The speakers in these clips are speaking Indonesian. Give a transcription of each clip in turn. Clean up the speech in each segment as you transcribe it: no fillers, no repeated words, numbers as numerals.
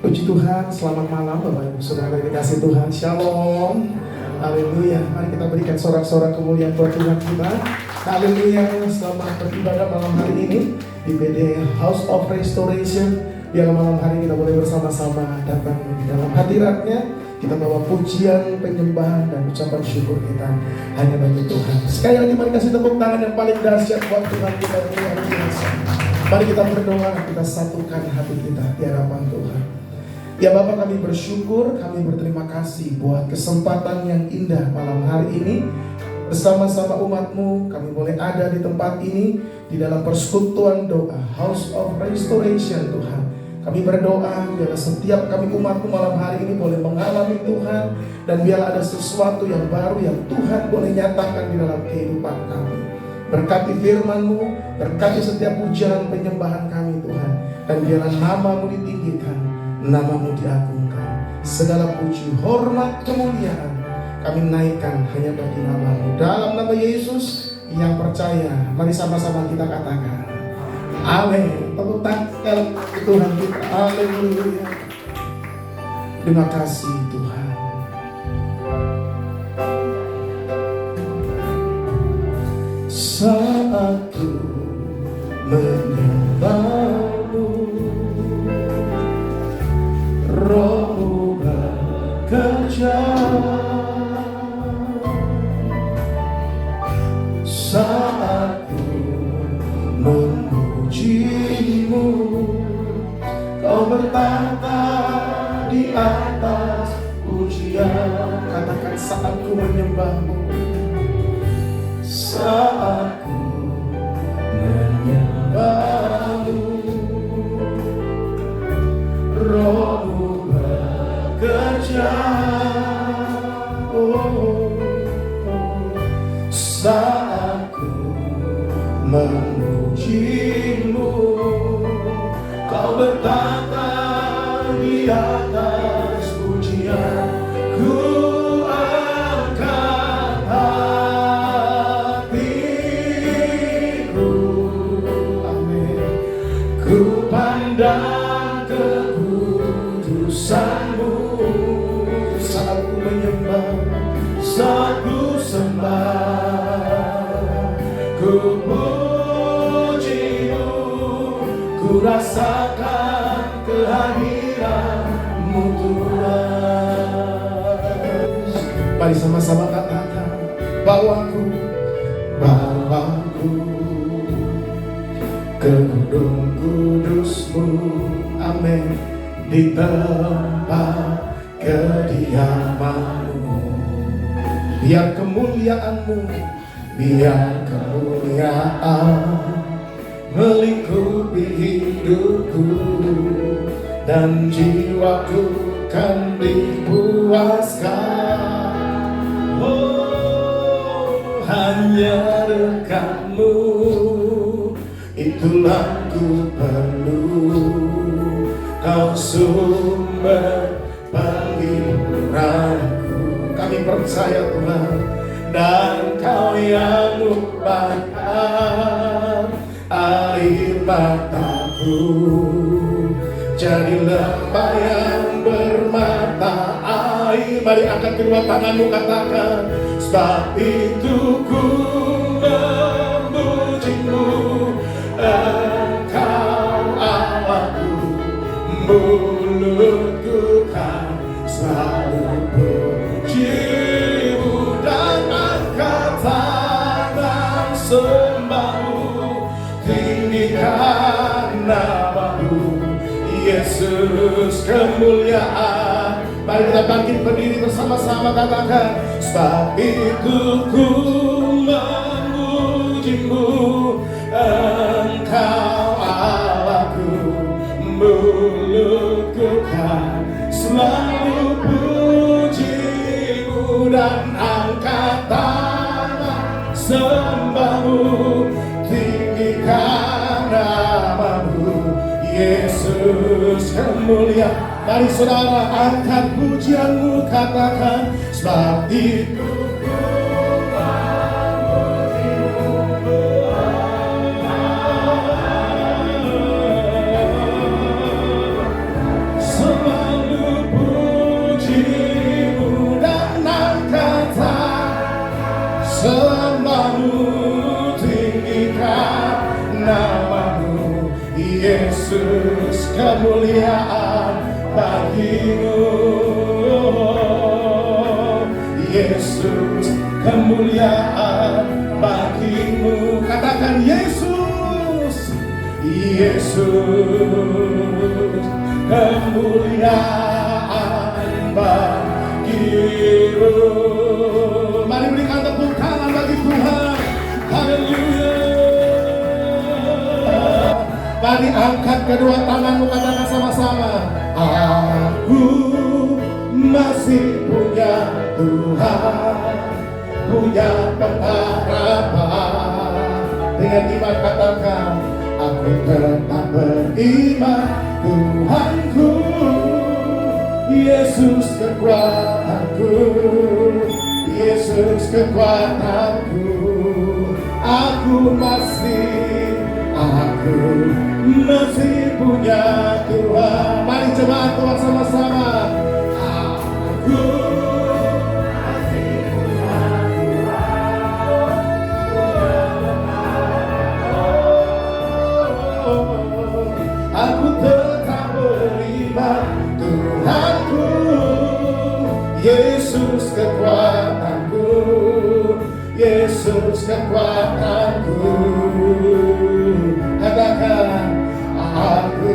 Puji Tuhan, selamat malam Bapak Ibu Saudara dikasih Tuhan. Shalom. Haleluya. Mari kita berikan sorak-sorak kemuliaan buat Tuhan kita. Haleluya. Selamat beribadah malam hari ini di PD House of Restoration. Biar malam hari kita boleh bersama-sama datang di dalam hadiratnya. Kita bawa pujian, penyembahan, dan ucapan syukur kita hanya bagi Tuhan. Sekali lagi mari kasih tepuk tangan yang paling dahsyat buat Tuhan kita yang luar biasa. Mari kita berdoa, kita satukan hati kita di hadapan Tuhan. Ya Bapa, kami bersyukur, kami berterima kasih buat kesempatan yang indah malam hari ini. Bersama-sama umat-Mu, kami boleh ada di tempat ini, di dalam persekutuan doa, House of Restoration Tuhan. Kami berdoa, biarlah setiap kami umat-Mu malam hari ini boleh mengalami Tuhan. Dan biarlah ada sesuatu yang baru yang Tuhan boleh nyatakan di dalam kehidupan kami. Berkati firman-Mu, berkati setiap pujian penyembahan kami Tuhan. Dan biarlah nama-Mu ditinggikan, nama-Mu diagungkan. Segala puji, hormat, kemuliaan kami naikkan hanya bagi nama-Mu. Dalam nama Yesus yang percaya, mari sama-sama kita katakan amin. Tepuk tangan Tuhan kita. Haleluya. Terima kasih Tuhan. Saat ku menyembah-Mu, Roh-Mu bekerja. Saat ku memuji-Mu, Kau bertahta di atas pujian. Katakan saat ku menyembah-Mu, saat ku menyembah-Mu, Roh-Mu bekerja. Saat ku memuji-Mu, Kau bertahta di atas pujian. Ku angkat hatiku, amin. Ku pandang kekudusan-Mu. Saat ku menyembah, saat ku sembah, ku puji-Mu, ku rasakan kehadiran-Mu Tuhan. Mari sama-sama katakan, bawaku ke gunung kudus-Mu, amin. Di tempat kediaman-Mu, biar kemuliaan-Mu, biar kemuliaan melingkupi hidupku, dan jiwaku kan dipuaskan. Oh, hanya dekat-Mu, itulah ku perlu. Kau sumber penghiburanku. Kami percaya Tuhan, dan Kau yang menumpahkan air mataku jadi lembah yang bermata air. Mari angkat kedua tanganmu, katakan, sebab itu ku memuji-Mu, Engkau Allahku. Mulutku kan selalu puji-Mu, dan angkat tangan sembah-Mu, tinggikan nama-Mu, Yesus kemuliaan. Mari kita bangkit berdiri bersama-sama, katakan, sebab itu ku memuji-Mu, Engkau Allahku. Mulutku kan selalu puji-Mu, dan angkat tangan sembah-Mu, tinggikan nama-Mu, Yesus kemuliaan. Mari saudara angkat pujian-Mu, katakan, sebab itu ku kemuliaan bagimu. Yesus, kemuliaan bagimu. Katakan Yesus, Yesus, kemuliaan bagimu. Mari berikan tepuk tangan bagi Tuhan. Haleluya. Mari angkat kedua tanganmu, katakan sama-sama. Aku masih punya Tuhan, punya pengharapan. Dengan iman katakan, aku tetap beriman. Tuhanku, Yesus kekuatanku, Yesus kekuatanku. Aku masih punya Tuhan. Mari jemaat Tuhan sama-sama. Aku masih punya Tuhan. Aku tetap beriman. Tuhanku, Yesus kekuatanku, Yesus kekuatanku. Katakan, aku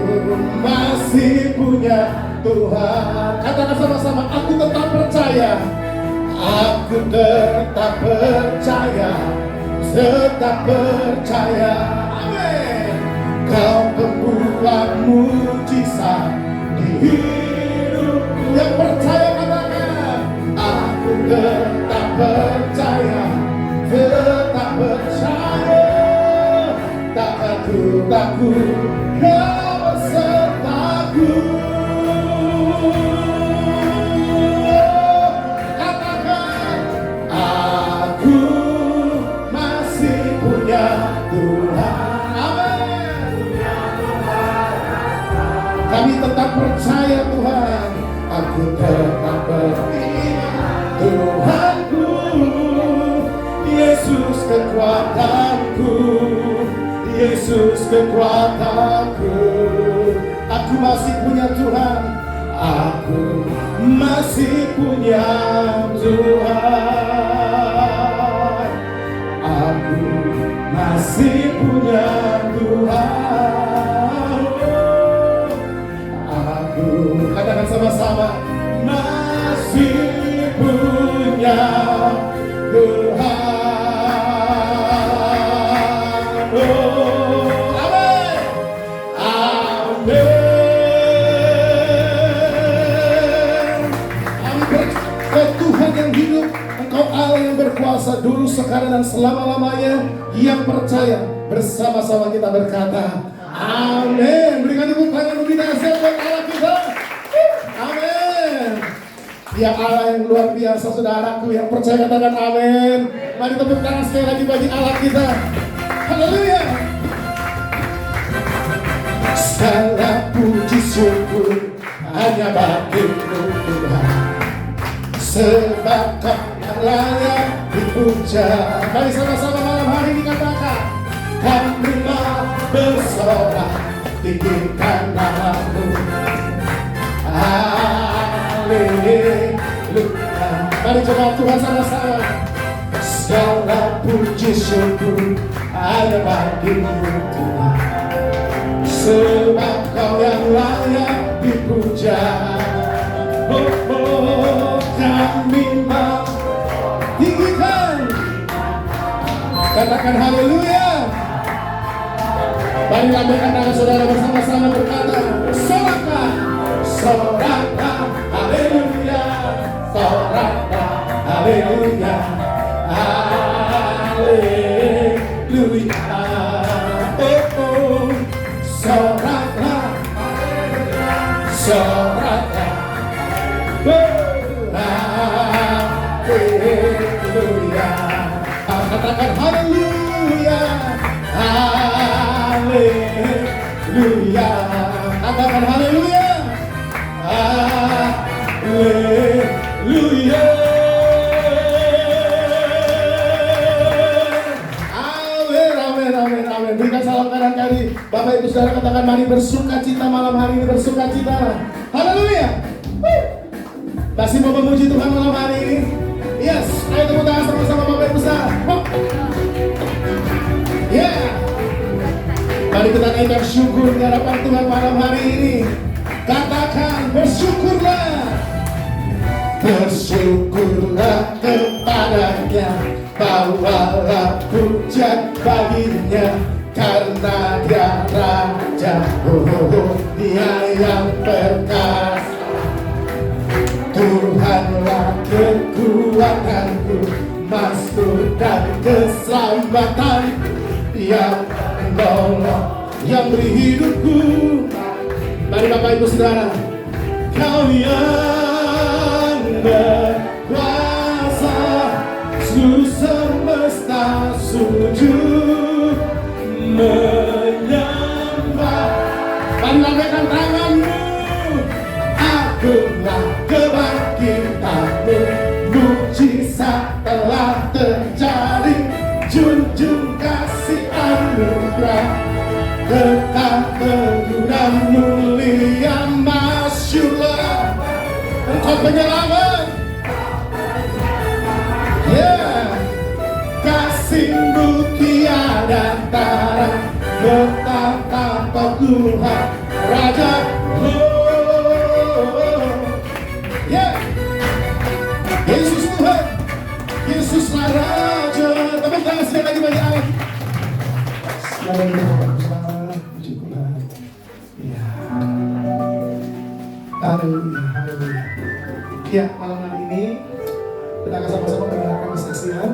masih punya Tuhan. Katakan sama-sama, aku tetap percaya. Aku tetap percaya, tetap percaya. Amin. Kau pembuat mujizat di hidupku. Yang percaya katakan, aku tetap percaya, tetap percaya. Tak takut, kau besertaku. Katakan, aku masih punya Tuhan. Amin. Kami tetap percaya Tuhan. Aku tetap beriman. Tuhanku, Yesus kekuatanku, Yesus kekuatanku. Aku masih punya Tuhan. Aku masih punya Tuhan. Aku masih punya Tuhan. Aku, katakan sama-sama, masih punya Tuhan. Engkau Allah yang berkuasa dulu, sekarang, dan selama-lamanya. Yang percaya bersama-sama kita berkata amin. Berikan tepuk tangan lebih dahsyat buat Allah kita. Amin. Dia Allah yang luar biasa, saudaraku. Yang percaya katakan amin. Mari tepuk tangan sekali lagi bagi Allah kita. Haleluya. Segala puji syukur hanya bagimu Tuhan, sebab Kau yang layak dipuja. Mari sama-sama malam hari ini katakan, kami mau bersorak tinggikan nama-Mu. Haleluya. Mari coba Tuhan sama-sama. Segala puji syukur hanya bagimu Tuhan, sebab Kau yang layak dipuja. Kami mau tinggikan. Katakan haleluya. Mari lambaikan tangan saudara bersama-sama berkata, soraklah, soraklah, haleluya, soraklah, haleluya, haleluya. Soraklah, soraklah, haleluya. Katakan haleluya, haleluya. Katakan haleluya, haleluya. Amin, amin, amin, amin. amin. Berikan salam kanan kiri. Bapak Ibu Saudara katakan mari bersuka cita malam hari ini, bersuka cita. Haleluya. Masih mau memuji Tuhan malam hari ini. Yes, ayo tepuk tangan sama-sama Bapak Ibu Saudara. Yeah. Mari kita naikkan syukur di hadapan Tuhan malam hari ini. Katakan bersyukurlah. Bersyukurlah kepadanya, bawalah pujian baginya, karena dia Raja, dia yang perkasa. Tuhanlah kekuatanku, masku dan keselamatan, yang menolong, yang beri hidupku. Mari Bapak Ibu Saudara, Kau yang berkuasa, seluruh semesta sujud menyembah. Mari lambaikan tanganmu. Akulah kebangkitanmu, mujizat telah terjadi, junjung kasih anugerah, kekal teguh dan mulia, masyurlah Engkau penyelamat. Yeah. Kasih-Mu tiada tara, betapa Kau Tuhan Raja. Yeah. Yesus Tuhan, Yesuslah Raja. Tepuk tangan sekali lagi bagi Allah. Puji Tuhan. Ya. Haleluya, haleluya. Ya, malam hari ini kita akan sama-sama mendengarkan kesaksian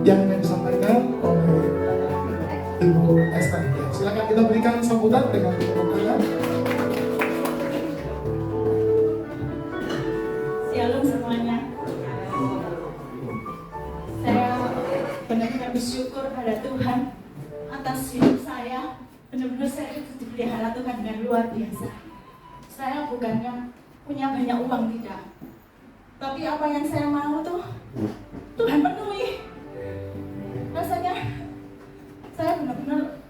yang akan disampaikan oleh Ibu Esther. Ya, silakan kita berikan sambutan dengan tepuk tangan. Shalom semuanya. Saya benar-benar bersyukur pada Tuhan atas hidup saya. Benar-benar saya dipelihara Tuhan dengan luar biasa. Saya bukannya punya banyak uang, tidak. Tapi apa yang saya mau tuh Tuhan penuhi. Rasanya saya benar-benar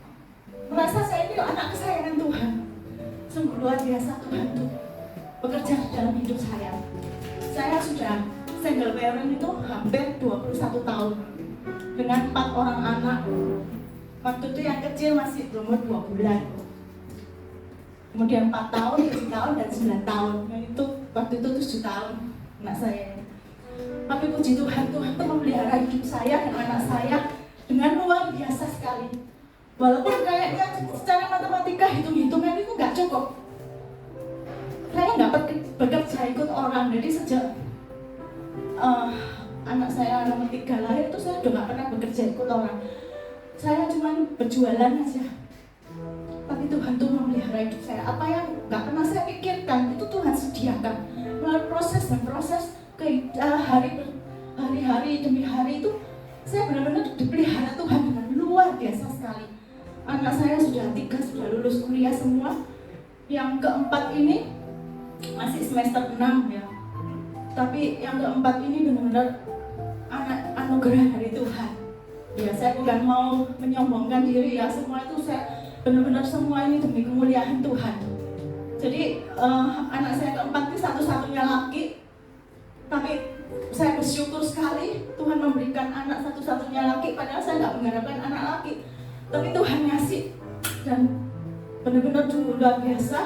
merasa saya ini anak kesayangan Tuhan. Sungguh luar biasa Tuhan tuh bekerja dalam hidup saya. Saya sudah single parent itu hampir 21 tahun dengan 4 orang anak. Waktu itu yang kecil masih berumur 2 bulan. Kemudian 4 tahun, 7 tahun, dan 9 tahun. Dan itu waktu itu 7 tahun anak saya. Tapi puji Tuhan, Tuhan itu memelihara hidup saya dan anak saya dengan luar biasa sekali. Walaupun kayaknya secara matematika hitung-hitungan itu nggak cukup. Saya nggak bekerja ikut orang, jadi sejak anak saya nomor 3 lahir itu saya udah nggak pernah bekerja ikut orang. Saya cuma berjualan aja. Tapi Tuhan tuh memelihara hidup saya. Apa yang nggak pernah saya pikirkan itu Tuhan sediakan. Melalui proses dan proses hari-hari demi hari itu saya benar-benar dipelihara Tuhan dengan luar biasa sekali. Anak saya sudah 3 sudah lulus kuliah semua. Yang keempat ini masih semester 6 ya. Tapi yang keempat ini benar-benar anugerah dari Tuhan. Ya, saya bukan mau menyombongkan diri ya, semua itu saya benar-benar semua ini demi kemuliaan Tuhan. Jadi anak saya keempat ini satu-satunya laki. Tapi saya bersyukur sekali Tuhan memberikan anak satu-satunya laki, padahal saya nggak mengharapkan anak laki. Tapi Tuhan ngasih dan benar-benar luar biasa.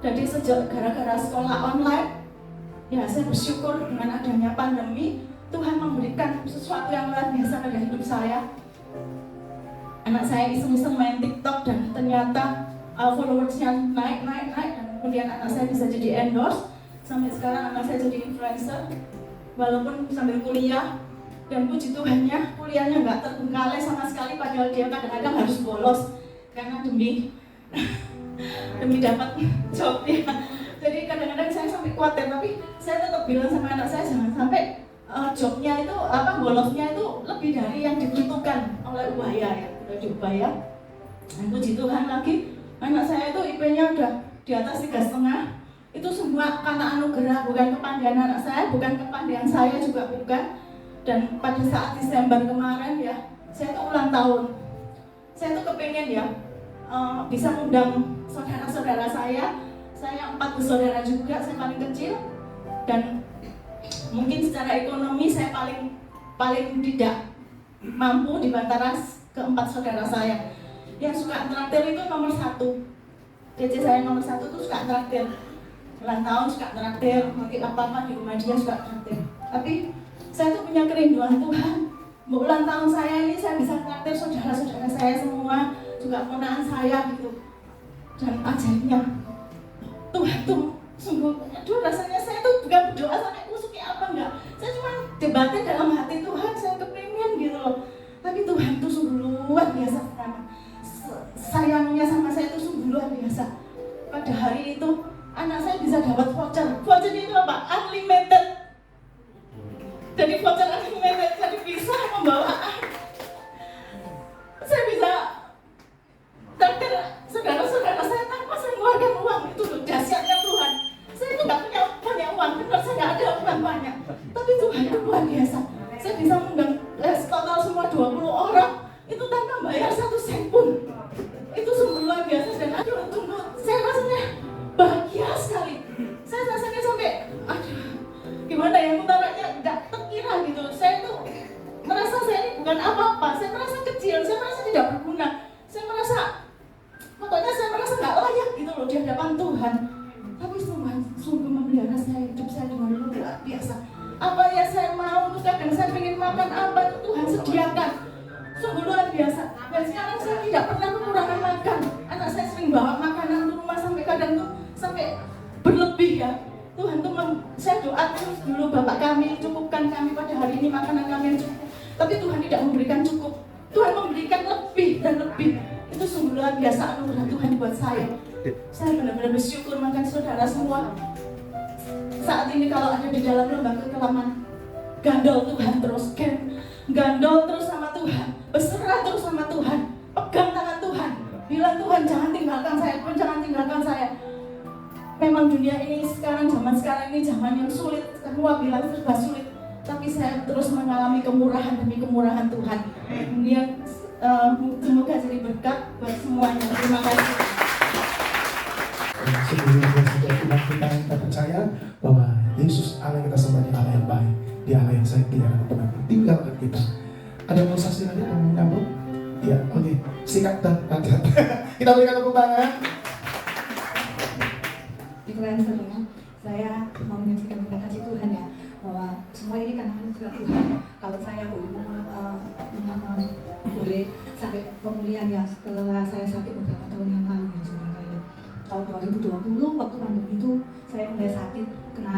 Jadi sejak gara-gara sekolah online, ya saya bersyukur dengan adanya pandemi, Tuhan memberikan sesuatu yang luar biasa pada hidup saya. Anak saya iseng-iseng main TikTok dan ternyata followersnya naik, dan kemudian anak saya bisa jadi endorse. Sampai sekarang anak saya jadi influencer, walaupun sambil kuliah. Dan puji Tuhannya, kuliahnya nggak terbengkalai sama sekali, padahal dia kadang-kadang harus bolos karena demi dapat job ya. Jadi kadang-kadang saya sampai khawatir, tapi saya tetap bilang sama anak saya jangan sampai jobnya itu bolosnya itu lebih dari yang dibutuhkan oleh ubaya ya, udah diubaya. Dan puji Tuhan lagi, anak saya itu IP-nya udah di atas 3,5. Itu semua karena anugerah, bukan kepandaian anak saya, bukan kepandaian saya juga bukan. Dan pada saat Desember kemarin ya, saya itu ulang tahun. saya tuh kepengen ya bisa undang saudara-saudara saya 4 bersaudara juga, saya paling kecil, dan mungkin secara ekonomi saya paling tidak mampu di antara keempat saudara saya. Yang suka traktir itu nomor 1. DC saya nomor 1 tuh suka traktir. Ulang tahun suka traktir, mungkin apa-apa di rumah dia suka traktir. Tapi saya tuh punya kerinduan, Tuhan, mau ulang tahun saya ini saya bisa traktir saudara-saudara saya semua, juga ponakan saya gitu. Dan ajaibnya Tuhan tuh sungguh, aduh rasanya saya tuh bukan berdoa sampai kusuk apa enggak. Saya cuma debatin dalam hati, Tuhan saya kepengen gitu loh. Tapi Tuhan tuh sungguh luar biasa pertama. Sayangnya sama saya tuh sungguh luar biasa. Pada hari itu anak saya bisa dapat voucher. Vouchernya itu apa? Unlimited. Jadi voucher unlimited, jadi bisa membawa. Saya bisa traktir saudara-saudara saya tanpa saya mengeluarkan uang. Itu loh dahsyatnya Tuhan. Saya itu nggak punya banyak uang, benar saya nggak ada uang banyak. Tapi Tuhan itu luar biasa. Saya bisa mengundang total semua 20 orang itu tanpa bayar 1 sen pun. Itu sungguh luar biasa dan aduh tunggu, saya rasanya bahagia sekali. Saya rasanya sampai aduh gimana ya, utaranya nggak terkira gitu. Saya tuh merasa saya ini bukan apa-apa, saya merasa kecil, saya merasa tidak berguna, saya merasa pokoknya saya merasa nggak layak gitu loh di hadapan Tuhan. Tapi Tuhan sungguh memelihara saya, hidup saya dengan luar biasa. Apa yang saya mau tuh kadang saya pengen makan apa itu Tuhan sediakan. Sungguh luar biasa. Dan sekarang saya tidak pernah kekurangan makan. Anak saya sering bawa makanan ke rumah sampai kadang tuh sampai berlebih ya. Tuhan tuh saya doa terus dulu, Bapak kami cukupkan kami pada hari ini makanan kami yang cukup. Tapi Tuhan tidak memberikan cukup. Tuhan memberikan lebih dan lebih. Itu sungguh luar biasa anugerah Tuhan buat saya. Saya benar-benar bersyukur, makan saudara semua. Saat ini kalau ada di dalam lembah kekelaman, gandol Tuhan terus, gandol terus sama Tuhan, berserah terus sama Tuhan, pegang tangan Tuhan, bilang Tuhan jangan tinggalkan saya, Tuhan jangan tinggalkan saya. Memang dunia ini sekarang, zaman sekarang ini zaman yang sulit, semua bilang serba sulit, tapi saya terus mengalami kemurahan demi kemurahan Tuhan. Kemudian semoga jadi berkat buat semuanya. Terima kasih. Sebelumnya kita percaya bahwa Yesus Allah yang kita sembah, Allah yang baik, Dia Allah yang sayang, Dia akan pernah tinggalkan kita. Ada proses lagi yang menyambut? Ya, oke. Sikat dan padat. Kita berikan tepuk tangan. Influencer ya, saya mau menyaksikan terima kasih Tuhan ya, bahwa semua ini karena anugerah Tuhan. Kalau saya boleh sampai pemulihan ya setelah saya sakit beberapa tahun yang lalu ya saudara ya. Tahun 2020 waktu pandemi itu saya mulai sakit kena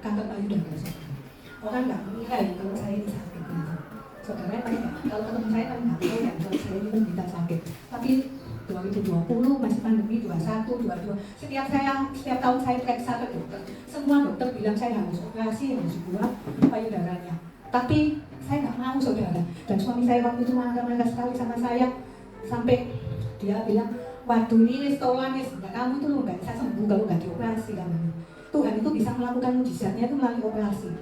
kanker payudara saudara. Orang nggak mengira ya kalau saya ini sakit gitu. Saudara kalau ketemu saya kan nggak tahu ya kalau saya ini menderita sakit. Tapi 2020 masih pandemi, 21, 22. Setiap tahun saya periksa ke dokter. Semua dokter bilang saya harus operasi, harus buat payudaranya. Tapi saya nggak mau saudara. Dan suami saya waktu itu marah-marah sekali sama saya sampai dia bilang, waduh ini restoran ya, kamu tuh nggak bisa sembuh kalau nggak dioperasi kan. Tuhan itu bisa melakukan mujizatnya itu melalui operasi.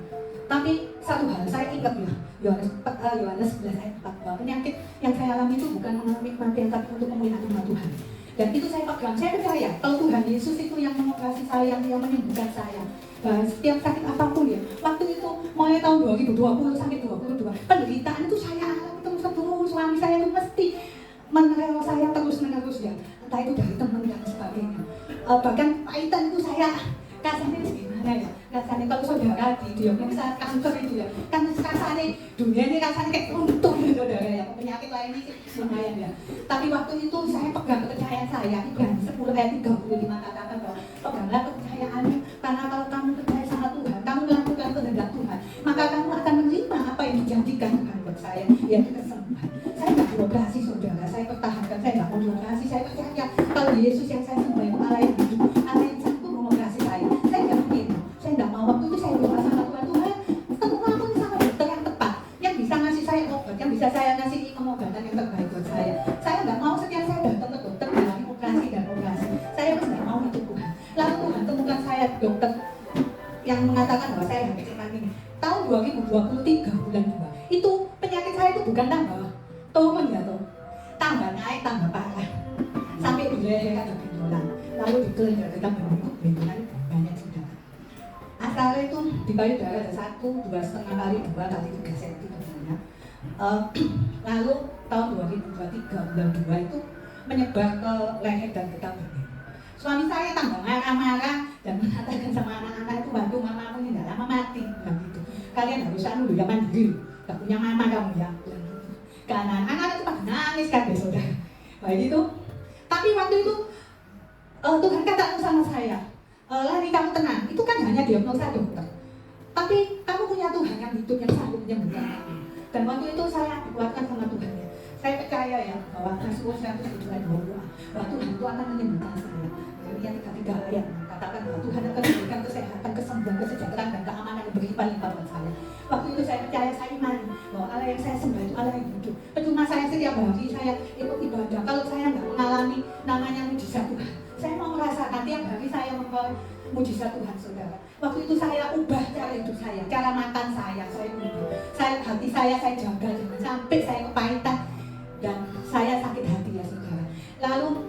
Tapi satu hal saya ingat ya, Yohanes 11 ayat 4, bahwa penyakit yang saya alami itu bukan mengalami kematian tapi untuk pemulihan umat Tuhan. Dan itu saya pegang, saya percaya kalau Tuhan Yesus itu yang mengoperasi saya, yang menyembuhkan saya. Setiap sakit apapun ya, waktu itu mulai tahun 2020 sampai 2022, penderitaan itu saya alami terus. Suami saya itu mesti meneror saya terus ya, entah itu dari teman dan sebagainya. Bahkan pahitan itu saya kasarnya gimana ya, kasarnya kalau saudara di diagnosa kanker itu ya, kan kasarnya dunia ini kasarnya kayak untung ya saudara ya, penyakit lain ini lumayan ya. Tapi waktu itu saya pegang kepercayaan saya, Ibrani 10 ayat 35 katakan bahwa peganglah kepercayaanmu, karena kalau kamu percaya sama Tuhan, kamu melakukan kehendak Tuhan, maka kamu akan menerima apa yang dijanjikan Tuhan buat saya, yaitu kesembuhan. Saya nggak dioperasi saudara, saya pertahankan, saya nggak mau dioperasi, saya percaya kalau Yesus yang saya sembah itu Allah yang hidup, Allah yang sanggup mengoperasi saya nggak mungkin, saya nggak mau. Waktu itu saya berdoa sama Tuhan, ketemulah aku sama dokter yang tepat, yang bisa ngasih saya obat, yang bisa saya ngasih pengobatan yang terbaik buat saya. Saya nggak mau setiap saya datang ke dokter mengalami operasi dan operasi, saya nggak mau itu Tuhan. Lalu Tuhan temukan saya dokter yang mengatakan bahwa saya HPC ini tahun 2023 bulan 2, itu penyakit saya itu bukan tambah turun ya toh, tambah parah. Sampai di leher ada benjolan. Lalu di kelenjar kita benjolan banyak saudara. Asalnya itu di payudara ada 1, 2,5 kali, 2 kali 3 cm tebalnya. Lalu tahun 2023 bulan 2 itu menyebar ke leher dan getah benih. Suami saya tambah marah-marah dan mengatakan sama anak-anak itu, waduh mama aku ini tidak lama mati, bilang gitu. Kalian harus dulu ya mandiri, gak punya mama kamu ya. Karena anak-anak itu pada nangis kan saudara. Baik itu. Tapi waktu itu Tuhan katakan sama saya, Lani kamu tenang, itu kan hanya diagnosa dokter. Tapi kamu punya Tuhan yang hidup, yang sanggup menyembuhkan kamu. Dan waktu itu saya dikuatkan sama Tuhan ya. Saya percaya ya bahwa Yesus saya itu juga doa bahwa Tuhan itu akan menyembuhkan saya. Yeremia 33 ayat katakan bahwa Tuhan akan memberikan kesehatan, kesembuhan, kesejahteraan dan keamanan yang berlimpah-limpah buat saya. Waktu itu saya percaya, saya imani bahwa Allah yang saya sembah itu Allah yang hidup. Percuma saya setiap hari saya ikut ibadah kalau saya nggak mengalami namanya mujizat Tuhan. Saya mau merasakan tiap hari saya membawa mujizat Tuhan saudara. Waktu itu saya ubah cara hidup saya, cara makan saya ubah. Hati saya jaga jangan sampai saya kepahitan dan saya sakit hati ya saudara. Lalu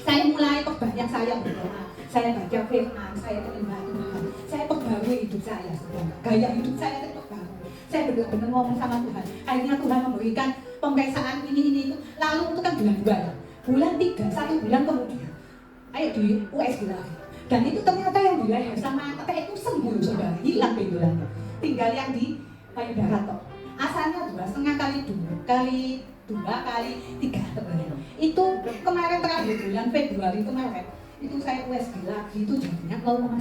saya mulai perbanyak saya berdoa, saya baca firman, saya terima Tuhan, saya perbarui hidup saya saudara. Gaya hidup saya terperbarui. Saya benar-benar ngomong sama Tuhan. Akhirnya Tuhan memberikan pemeriksaan ini itu. Lalu itu kan bulan 2 ya. Bulan 3, 1 bulan kemudian ayo di USG lagi. Dan itu ternyata yang di leher sama kata itu sembuh saudara, hilang benjolannya. Tinggal yang di payudara toh. Asalnya 2,5 kali 2 kali 3 tebalnya. Itu kemarin terakhir bulan Februari kemarin itu saya USG lagi itu jadinya 0,9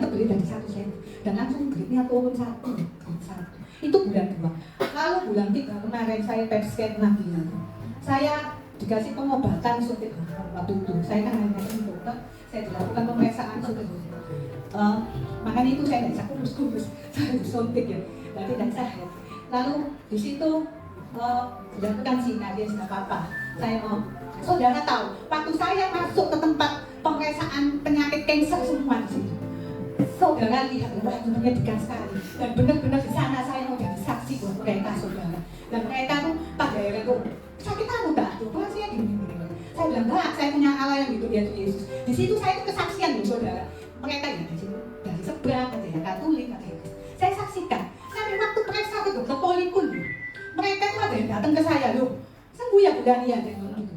terbeli dari 1 cm dan langsung grade-nya turun 1. Itu bulan 2. Lalu bulan 3 kemarin saya PET scan lagi. Saya dikasih pengobatan suntik hormon waktu itu. Saya kan hanya dokter, saya dilakukan pemeriksaan suntik hormon. Makanya itu saya tidak bisa kurus-kurus, saya disuntik ya, berarti tidak sehat. Lalu di situ dilakukan sinarius nggak apa-apa. Saya mau, saudara tahu, waktu saya masuk ke tempat pemeriksaan penyakit kanker semua di situ. Saudara lihat, wah itu menyedihkan sekali. Dan benar-benar di sana saya mau jadi saksi buat mereka saudara. Dan mereka tuh pada akhirnya tuh sakit kamu tak? Tuh saya gini. Saya bilang enggak, saya punya Allah yang hidup yaitu Yesus. Di situ saya itu kesaksian loh saudara. Mereka ya dari seberang, ada yang Katolik, ada yang saya saksikan. Sampai waktu periksa ke dokter Poli pun, mereka itu ada yang datang ke saya loh. Sembuh ya bulan ya, ada yang ngomong gitu.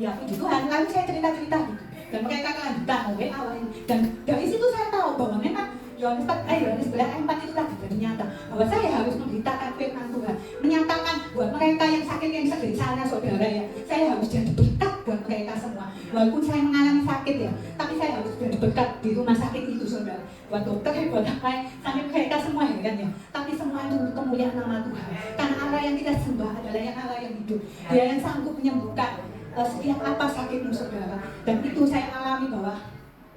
Ya puji Tuhan, lalu saya cerita-cerita gitu. Dan mereka kelanjutan WA lain. Dan dari situ saya tahu bahwa memang Yohanes 11 ayat 4 itu tadi jadi nyata bahwa saya harus memberitakan firman Tuhan, menyatakan buat mereka yang sakit yang sedih sana saudara ya, saya harus jadi berkat buat mereka semua. Walaupun saya mengalami sakit ya, tapi saya harus jadi berkat di rumah sakit itu saudara. Buat dokter, buat apa, sampai mereka semua heran ya. Tapi semua itu untuk kemuliaan nama Tuhan. Karena Allah yang kita sembah adalah yang Allah yang hidup. Dia yang sanggup menyembuhkan setiap apa sakitmu saudara. Dan itu saya alami bahwa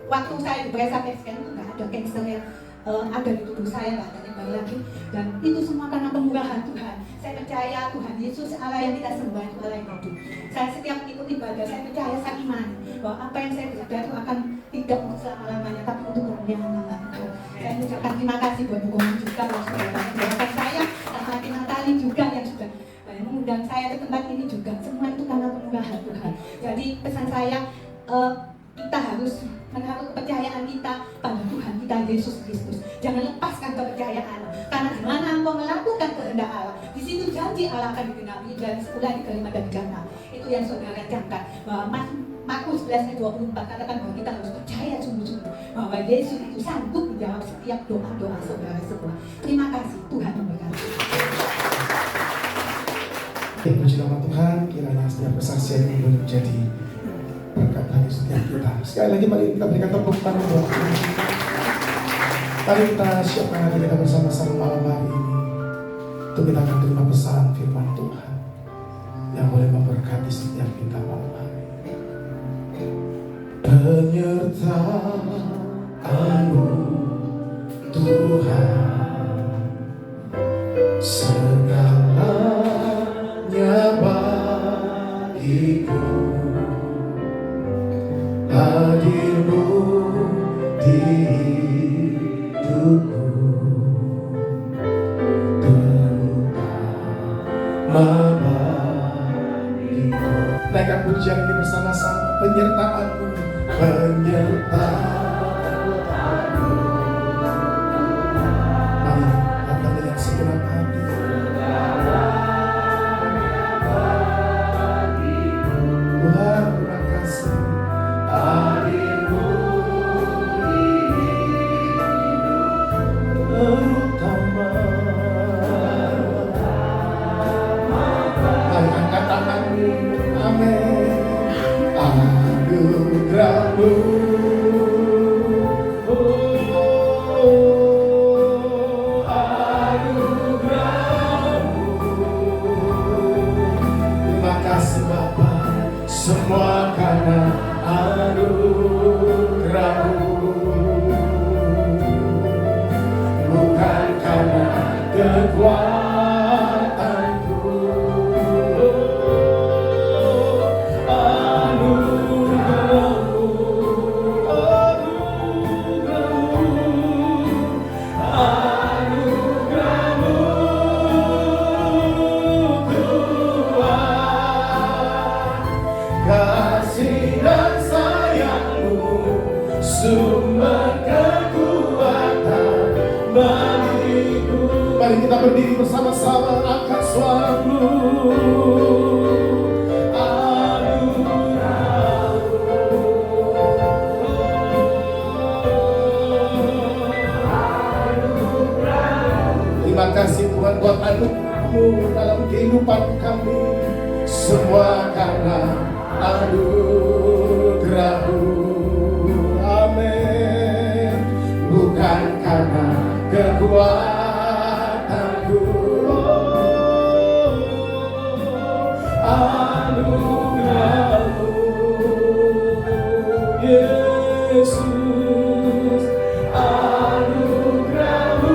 waktu saya diperiksa scan itu nggak ada kanker yang ada di tubuh saya, nggak ada nyebar lagi. Dan itu semua karena kemurahan Tuhan. Saya percaya Tuhan Yesus Allah yang kita sembah itu Allah yang hidup. Saya setiap ikut ibadah, saya percaya, saya imani bahwa apa yang saya beribadah itu akan tidak untuk selama-lamanya, tapi untuk kemuliaan nama Tuhan. Saya mengucapkan terima kasih buat dukungan juga loh saudara. Doakan saya sama Natali juga yang sudah mengundang saya ke tempat ini juga. Semua itu karena kemurahan Tuhan. Jadi pesan saya, kita harus menaruh kepercayaan kita pada Tuhan kita Yesus Kristus. Jangan lepaskan kepercayaan, karena di mana engkau melakukan kehendak Allah, di situ janji Allah akan digenapi. Dan 10 di 5 dan 6 itu yang saudara camkan bahwa Markus 11 ayat 24 katakan bahwa kita harus percaya sungguh-sungguh bahwa Yesus itu sanggup menjawab setiap doa-doa saudara semua. Terima kasih, Tuhan memberkati. Puji nama Tuhan, kiranya setiap kesaksian ini boleh menjadi berkat bagi setiap kita. Sekali lagi mari kita berikan tepuk tangan buat Tuhan. Mari kita siapkan hati kita bersama-sama malam hari ini untuk kita akan terima pesan firman Tuhan yang boleh memberkati setiap kita malam hari. Penyertaan-Mu Tuhan, segalanya bagiku, hadir-Mu di hidupku, terutama Naikkan pujian ini bersama-sama. Penyertaan-Mu, penyertaan-Mu. Mari datang dengan segenap hati. Tuhan, terima kasih. Hadir-Mu terutama. Mari angkat tangan-Mu. Amin. Anugerah-Mu, anugerah-Mu. Terima kasih Bapa, semua karena anugerah-Mu, bukan karena kekuatanku. Anugerah-Mu, anugerah-Mu, Tuhan. Kasih dan sayang-Mu, sumber kekuatan bagiku. Mari kita berdiri bersama-sama, angkat suara-Mu. Terima kasih Tuhan buat anugerah-Mu dalam kehidupan kami. Semua karena anugerah-Mu. Amin. Bukan karena kekuatanku. Anugerah-Mu, Yesus. Anugerah-Mu,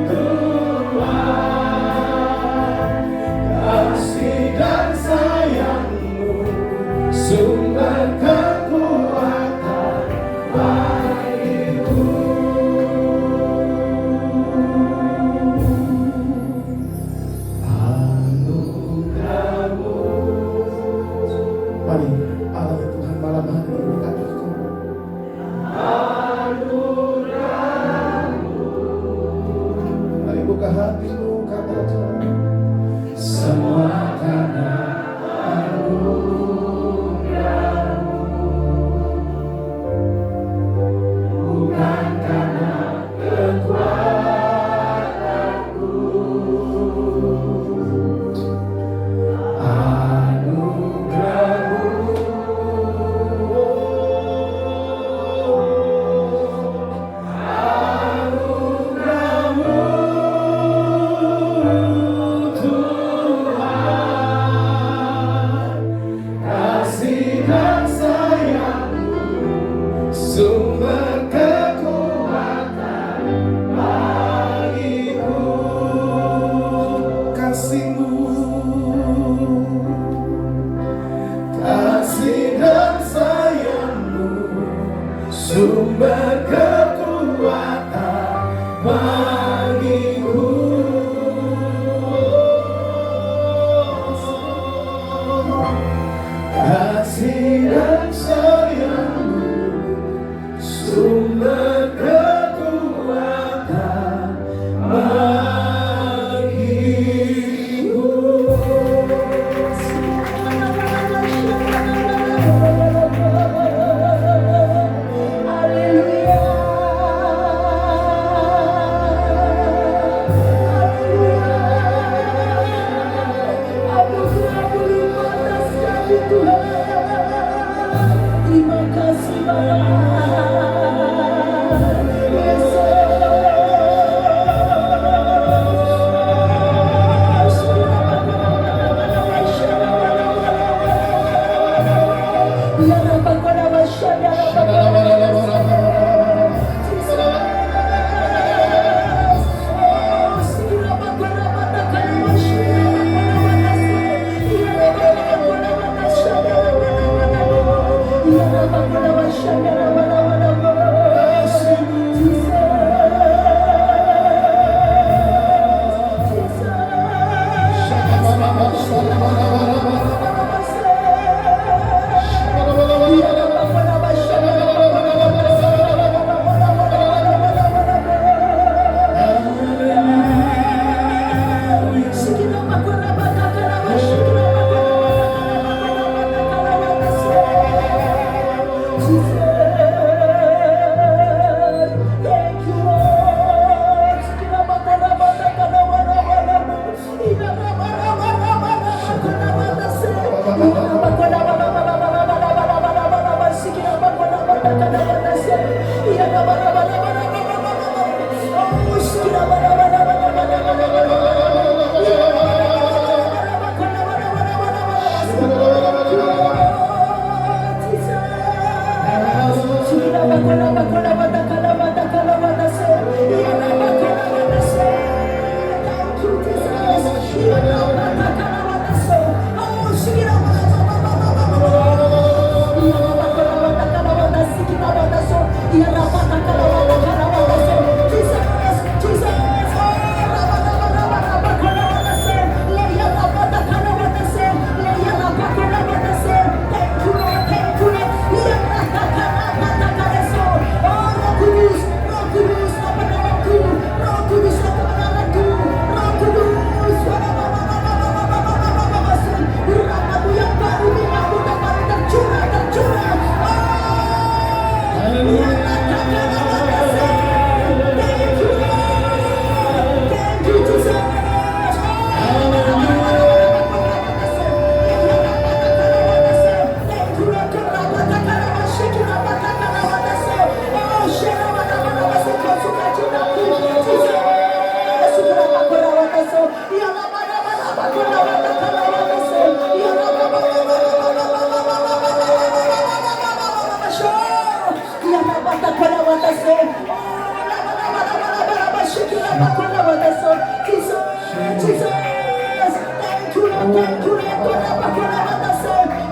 Tuhan. Kasih dan sayang-Mu, sumber kekuatan bagiku. Anugerah-Mu. Mari Allah Tuhan malam hari ini berkati Engkau. Anugerah-Mu. Mari buka hatimu, katakan semua karena anugerah-Mu, bukan karena kekuatanku. Anugerah-Mu, anugerah-Mu, Tuhan. Kasih dan sayang-Mu, sumber kekuatan bagiku. Kasih-Mu, kasih dan sayang-Mu, sumber kekuatan bagiku. Kasih dan sayang-Mu, sumber kekuatan bagiku. Haleluya. thank you ya Tuhan,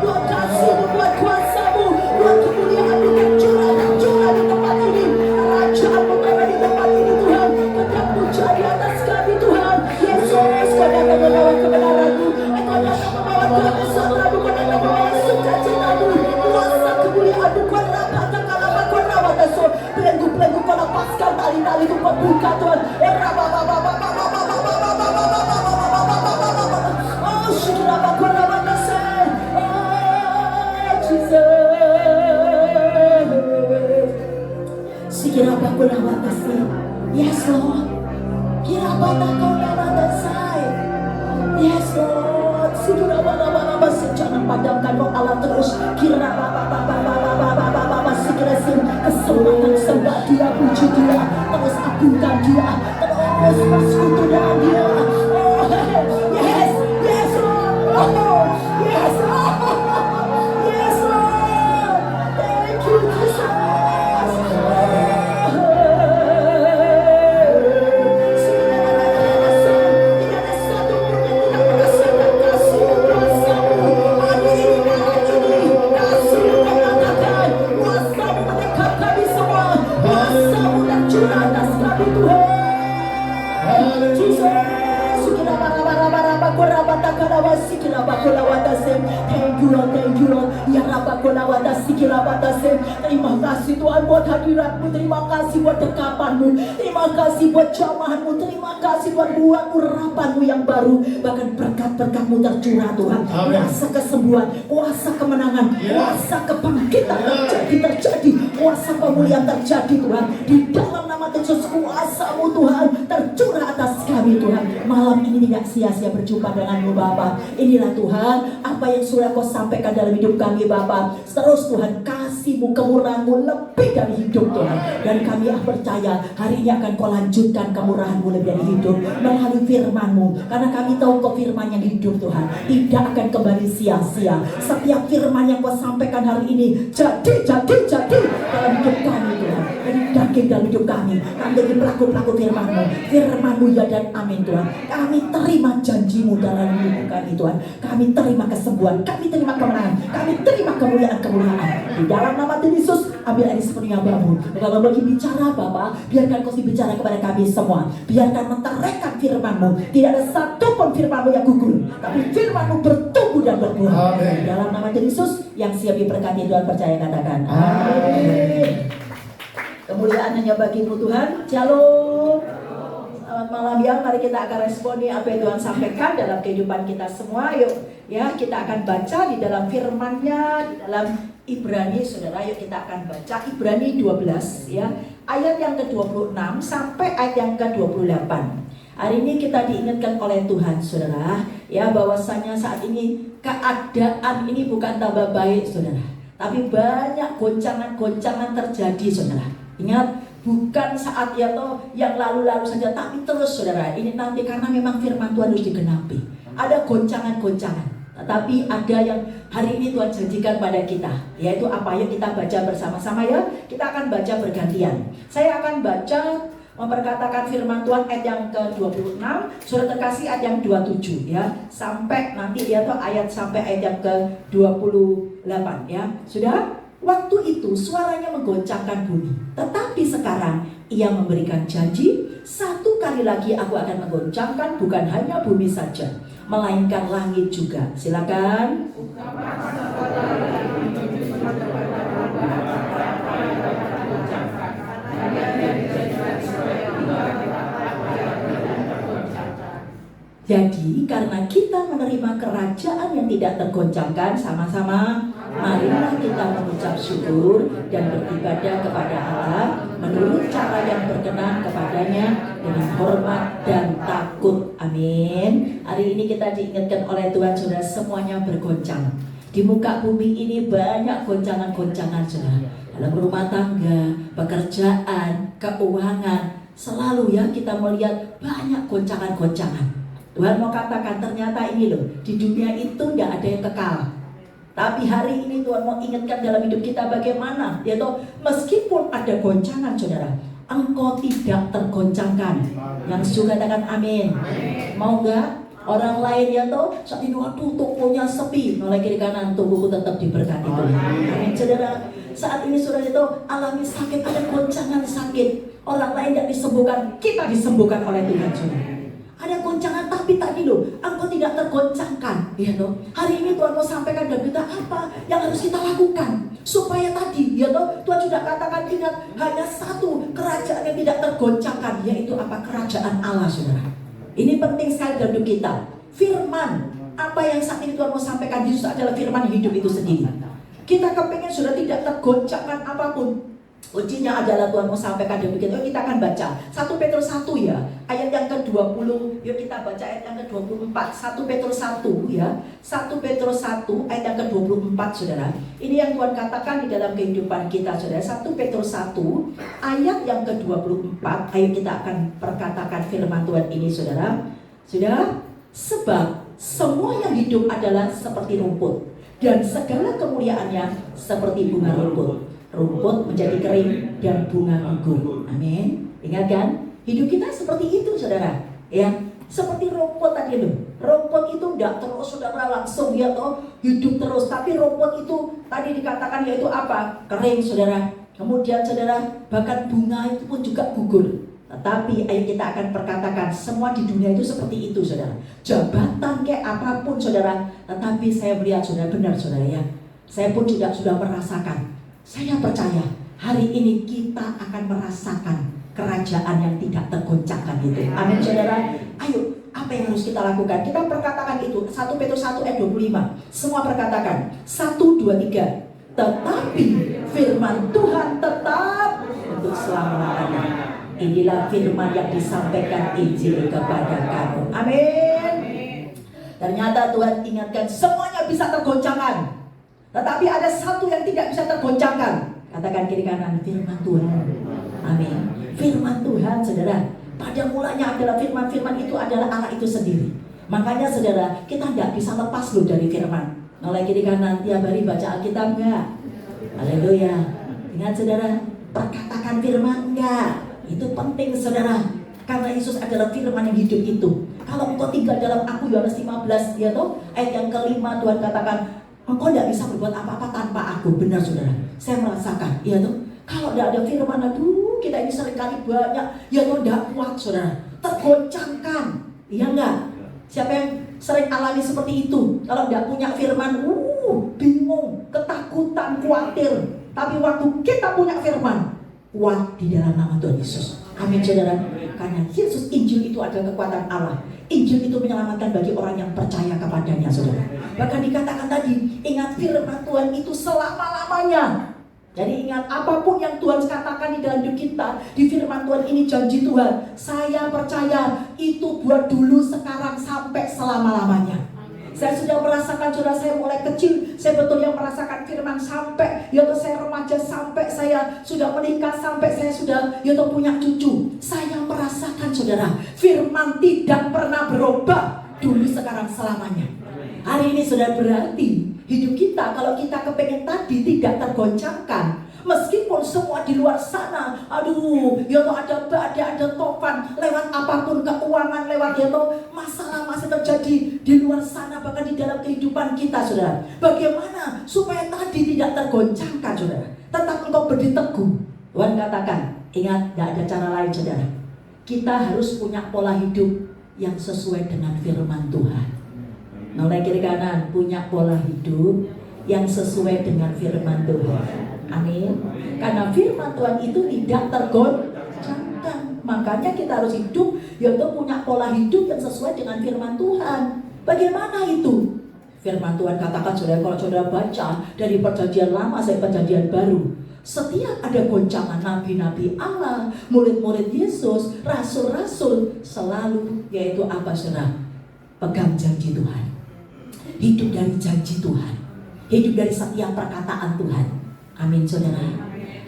buat kasih-Mu, buat kuasa-Mu, buat kemuliaan-Mu tercurah di tempat ini. Kerajaan-Mu ada di tempat ini Tuhan. Kehendak-Mu jadi atas kami Tuhan. Yesus, Kau datang membawa kebenaran-Mu, Kau datang membawa kebesaran-Mu, Kau datang membawa sukacita-Mu, kuasa kemuliaan-Mu. Kau rapatkan kalapa, Kau rapataso, belenggu-belenggu Kau lepaskan, tali-tali Kau buka Tuhan. Oh, shikiraba Kau rabatase. Sikiraba Kau rabatase. Yes Lord. Kirabata Kau rabatase. Yes Lord. Sikiraba jangan padamkan roh Allah terus. Kiraba sikirasim kesempatan sembah Dia, puji Dia, terus agungkan Dia, terus bersekutu dengan Dia. Oh yes, yes Lord. Oh yes Lord. Yes Lord. Thank you Jesus. Thank you Lord. Ya Rabbakolawata sikilawatase. Terima kasih Tuhan buat hadirat-Mu, terima kasih buat dekapan-Mu, terima kasih buat jamahan-Mu, terima kasih buat urapan-Mu yang baru. Bahkan berkat-berkat-Mu tercurah Tuhan. Kuasa kesembuhan, kuasa kemenangan, kuasa kebangkitan terjadi, kuasa pemulihan terjadi Tuhan. Di dalam nama Yesus, kuasa-Mu Tuhan tercurah atas kami Tuhan. Malam ini tidak sia-sia berjumpa dengan-Mu Bapa. Inilah Tuhan apa yang sudah Kau sampaikan dalam hidup kami Bapa. Terus Tuhan, kasih-Mu, kemurahan-Mu lebih dari hidup Tuhan. Dan kami percaya hari ini akan Kau lanjutkan kemurahan-Mu lebih dari hidup melalui firman-Mu. Karena kami tahu Kau firman yang hidup Tuhan, tidak akan kembali sia-sia. Setiap firman yang Kau sampaikan hari ini jadi dalam hidup kami Tuhan. Jadi daging dalam hidup kami. Kami jadi pelaku-pelaku firman-Mu. Firman-Mu ya dan amin Tuhan. Kami terima janji-Mu dalam hidup kami Tuhan. Kami terima kesembuhan, kami terima kemenangan, kami terima kemuliaan-kemuliaan. Di dalam nama Tuhan Yesus, ambil ini sepenuhnya Bapa-Mu. Kalau bagi bicara Bapa, biarkan Kau bicara kepada kami semua. Biarkan menteraikan firman-Mu. Tidak ada satupun firman-Mu yang gugur, tapi firman-Mu bertumbuh dan berbuah. Di dalam nama Tuhan Yesus yang siap diberkati Tuhan, percaya katakan amin. Kemuliaan hanya bagi-Mu Tuhan. Shalom. Selamat malam ya. Mari kita akan responi apa yang Tuhan sampaikan dalam kehidupan kita semua. Yuk ya, kita akan baca di dalam firman-Nya di dalam Ibrani Saudara. Yuk kita akan baca Ibrani 12 ya, ayat yang ke-26 sampai ayat yang ke-28. Hari ini kita diingatkan oleh Tuhan Saudara ya, bahwasanya saat ini keadaan ini bukan tambah baik Saudara, tapi banyak goncangan-goncangan terjadi Saudara. Ingat, bukan saat ya toh yang lalu-lalu saja, tapi terus Saudara. Ini nanti karena memang firman Tuhan harus digenapi. Ada goncangan-goncangan, tetapi ada yang hari ini Tuhan janjikan pada kita, yaitu apa yang kita baca bersama-sama ya. Kita akan baca bergantian. Saya akan baca memperkatakan firman Tuhan ayat yang ke-26, Saudara terkasih ayat yang 27 ya, sampai nanti ya toh ayat sampai ayat yang ke-28 ya. Sudah? Waktu itu suaranya menggoncangkan bumi, tetapi sekarang Ia memberikan janji, satu kali lagi aku akan menggoncangkan bukan hanya bumi saja, melainkan langit juga. Silakan. Jadi karena kita menerima kerajaan yang tidak tergoncangkan, sama-sama marilah kita mengucap syukur dan beribadah kepada Allah menurut cara yang berkenan kepadanya dengan hormat dan takut. Amin. Hari ini kita diingatkan oleh Tuhan Saudara, semuanya bergoncang. Di muka bumi ini banyak goncangan-goncangan Saudara. Dalam rumah tangga, pekerjaan, keuangan, selalu ya kita melihat banyak goncangan-goncangan. Tuhan mau katakan ternyata ini loh, di dunia itu tidak ada yang kekal. Tapi hari ini Tuhan mau ingatkan dalam hidup kita bagaimana, yaitu meskipun ada goncangan Saudara, engkau tidak tergoncangkan. Yang suka katakan amin. Mau enggak? Orang lain ya toh, saat ini waduh tokonya sepi, noleh kiri kanan, tubuhku tetap diberkati Tuhan. Amin. Saudara, saat ini saudara itu alami sakit, ada goncangan sakit. Orang lain tidak disembuhkan, kita disembuhkan oleh Tuhan saudara. Ada goncangan tapi tadi loh, engkau tidak tergoncangkan, ya toh. Hari ini Tuhan mau sampaikan dan kita apa yang harus kita lakukan supaya tadi, ya toh, Tuhan sudah katakan ingat hanya satu kerajaan yang tidak tergoncangkan, yaitu apa? Kerajaan Allah saudara. Ini penting sekali dalam hidup kita. Firman, apa yang saat ini Tuhan mau sampaikan Yesus adalah firman hidup itu sendiri. Kita kepengen sudah tidak tergoncangkan apapun. Kuncinya adalah Tuhan mau sampaikan dalam hidup kita. Yuk kita akan baca 1 Petrus 1 ya, ayat yang ke-20. Yuk kita baca ayat yang ke-24. 1 Petrus 1 ya. 1 Petrus 1 ayat yang ke-24 saudara. Ini yang Tuhan katakan di dalam kehidupan kita saudara. 1 Petrus 1 ayat yang ke-24. Ayo kita akan perkatakan firman Tuhan ini saudara. Sudah? Sebab semua yang hidup adalah seperti rumput, dan segala kemuliaannya seperti bunga rumput. Rumput menjadi kering dan bunga gugur. Amin. Ingat kan? Hidup kita seperti itu saudara. Ya, seperti rumput tadi loh. Rumput itu tidak terus saudara langsung ya toh hidup terus. Tapi rumput itu tadi dikatakan yaitu apa? Kering saudara. Kemudian saudara bahkan bunga itu pun juga gugur. Tetapi ayo kita akan perkatakan semua di dunia itu seperti itu saudara. Jabatan kayak apapun saudara. Tetapi saya melihat saudara benar saudara ya. Saya pun juga sudah merasakan. Saya percaya hari ini kita akan merasakan kerajaan yang tidak tergoncangkan itu. Amin saudara. Ayo, apa yang harus kita lakukan? Kita perkatakan itu 1 Petrus 1 ayat 25. Semua perkatakan 1, 2, 3. Tetapi firman Tuhan tetap untuk selama-lamanya. Inilah firman yang disampaikan Injil kepada kamu. Amin. Ternyata Tuhan ingatkan semuanya bisa tergoncangkan. Tetapi ada satu yang tidak bisa tergoncangkan. Katakan kiri kanan, firman Tuhan. Amin. Firman Tuhan saudara, pada mulanya adalah firman itu adalah Allah itu sendiri. Makanya saudara, kita tidak bisa lepas loh dari firman. Oleh kiri kanan, tiap hari baca Alkitab enggak? Haleluya. Ingat saudara, perkatakan firman enggak? Itu penting saudara. Karena Yesus adalah firman yang hidup itu. Kalau engkau tinggal dalam aku, Yohanes 15 ya toh, ayat yang kelima Tuhan katakan, engkau tidak bisa berbuat apa-apa tanpa aku. Benar saudara, saya merasakan ya tuh. Kalau tidak ada firman, aduh kita ini seringkali banyak ya tuh tidak kuat saudara, tergoncangkan, iya enggak? Siapa yang sering alami seperti itu? Kalau tidak punya firman, bingung, ketakutan, khawatir. Tapi waktu kita punya firman, kuat di dalam nama Tuhan Yesus. Amin saudara. Karena Yesus, Injil itu adalah kekuatan Allah. Injil itu menyelamatkan bagi orang yang percaya kepadanya saudara. Bahkan dikatakan tadi, ingat firman Tuhan itu selama-lamanya. Jadi ingat apapun yang Tuhan katakan di dalam hidup kita, di firman Tuhan ini janji Tuhan. Saya percaya itu buat dulu, sekarang, sampai selama-lamanya. Saya sudah merasakan saudara, saya mulai kecil, saya betul yang merasakan firman sampai yaitu saya remaja, sampai saya sudah menikah, sampai saya sudah yaitu punya cucu. Saya merasakan saudara, firman tidak pernah berubah, dulu, sekarang, selamanya. Hari ini sudah berarti hidup kita, kalau kita kepengen tadi tidak tergoncangkan. Meskipun semua di luar sana, aduh, ya toh ada badai, ada topan, lewat apapun keuangan, lewat ya toh masalah masih terjadi di luar sana, bahkan di dalam kehidupan kita, saudara. Bagaimana supaya tadi tidak tergoncangkan, saudara? Tetap engkau berdiri teguh. Tuhan katakan, ingat, tidak ada cara lain, saudara. Kita harus punya pola hidup yang sesuai dengan firman Tuhan. Noleh kiri kanan, punya pola hidup yang sesuai dengan firman Tuhan. Amin. Karena firman Tuhan itu tidak tergoncangkan. Makanya kita harus hidup, yaitu punya pola hidup yang sesuai dengan firman Tuhan. Bagaimana itu? Firman Tuhan katakan saudara, kalau saudara baca dari perjanjian lama sampai perjanjian baru, setiap ada goncangan nabi-nabi Allah, murid-murid Yesus, rasul-rasul, selalu yaitu apa saudara? Pegang janji Tuhan. Hidup dari janji Tuhan. Hidup dari setiap perkataan Tuhan. Amin saudara.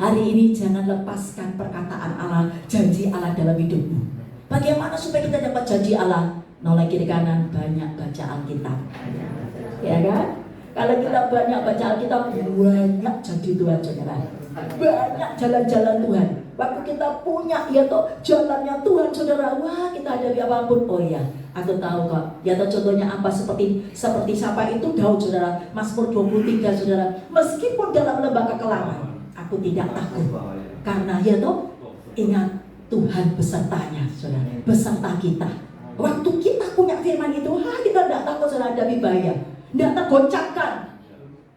Hari ini jangan lepaskan perkataan Allah, janji Allah dalam hidupmu. Bagaimana supaya kita dapat janji Allah? Noleh kiri kanan, banyak baca Alkitab. Ya kan? Kalau kita banyak baca Alkitab, banyak janji Tuhan saudara. Banyak jalan-jalan Tuhan. Waktu kita punya ya toh jalannya Tuhan saudara, wah kita hadapi apapun. Oh iya, aku tahu kok. Ya toh contohnya apa, seperti siapa itu Daud saudara. Mazmur 23 saudara. Meskipun dalam lembah kekelaman, aku tidak takut. Karena ya toh ingat Tuhan besertanya saudara, beserta kita. Waktu kita punya firman itu, kita tidak takut saudara hadapi bahaya, tidak tergoncangkan.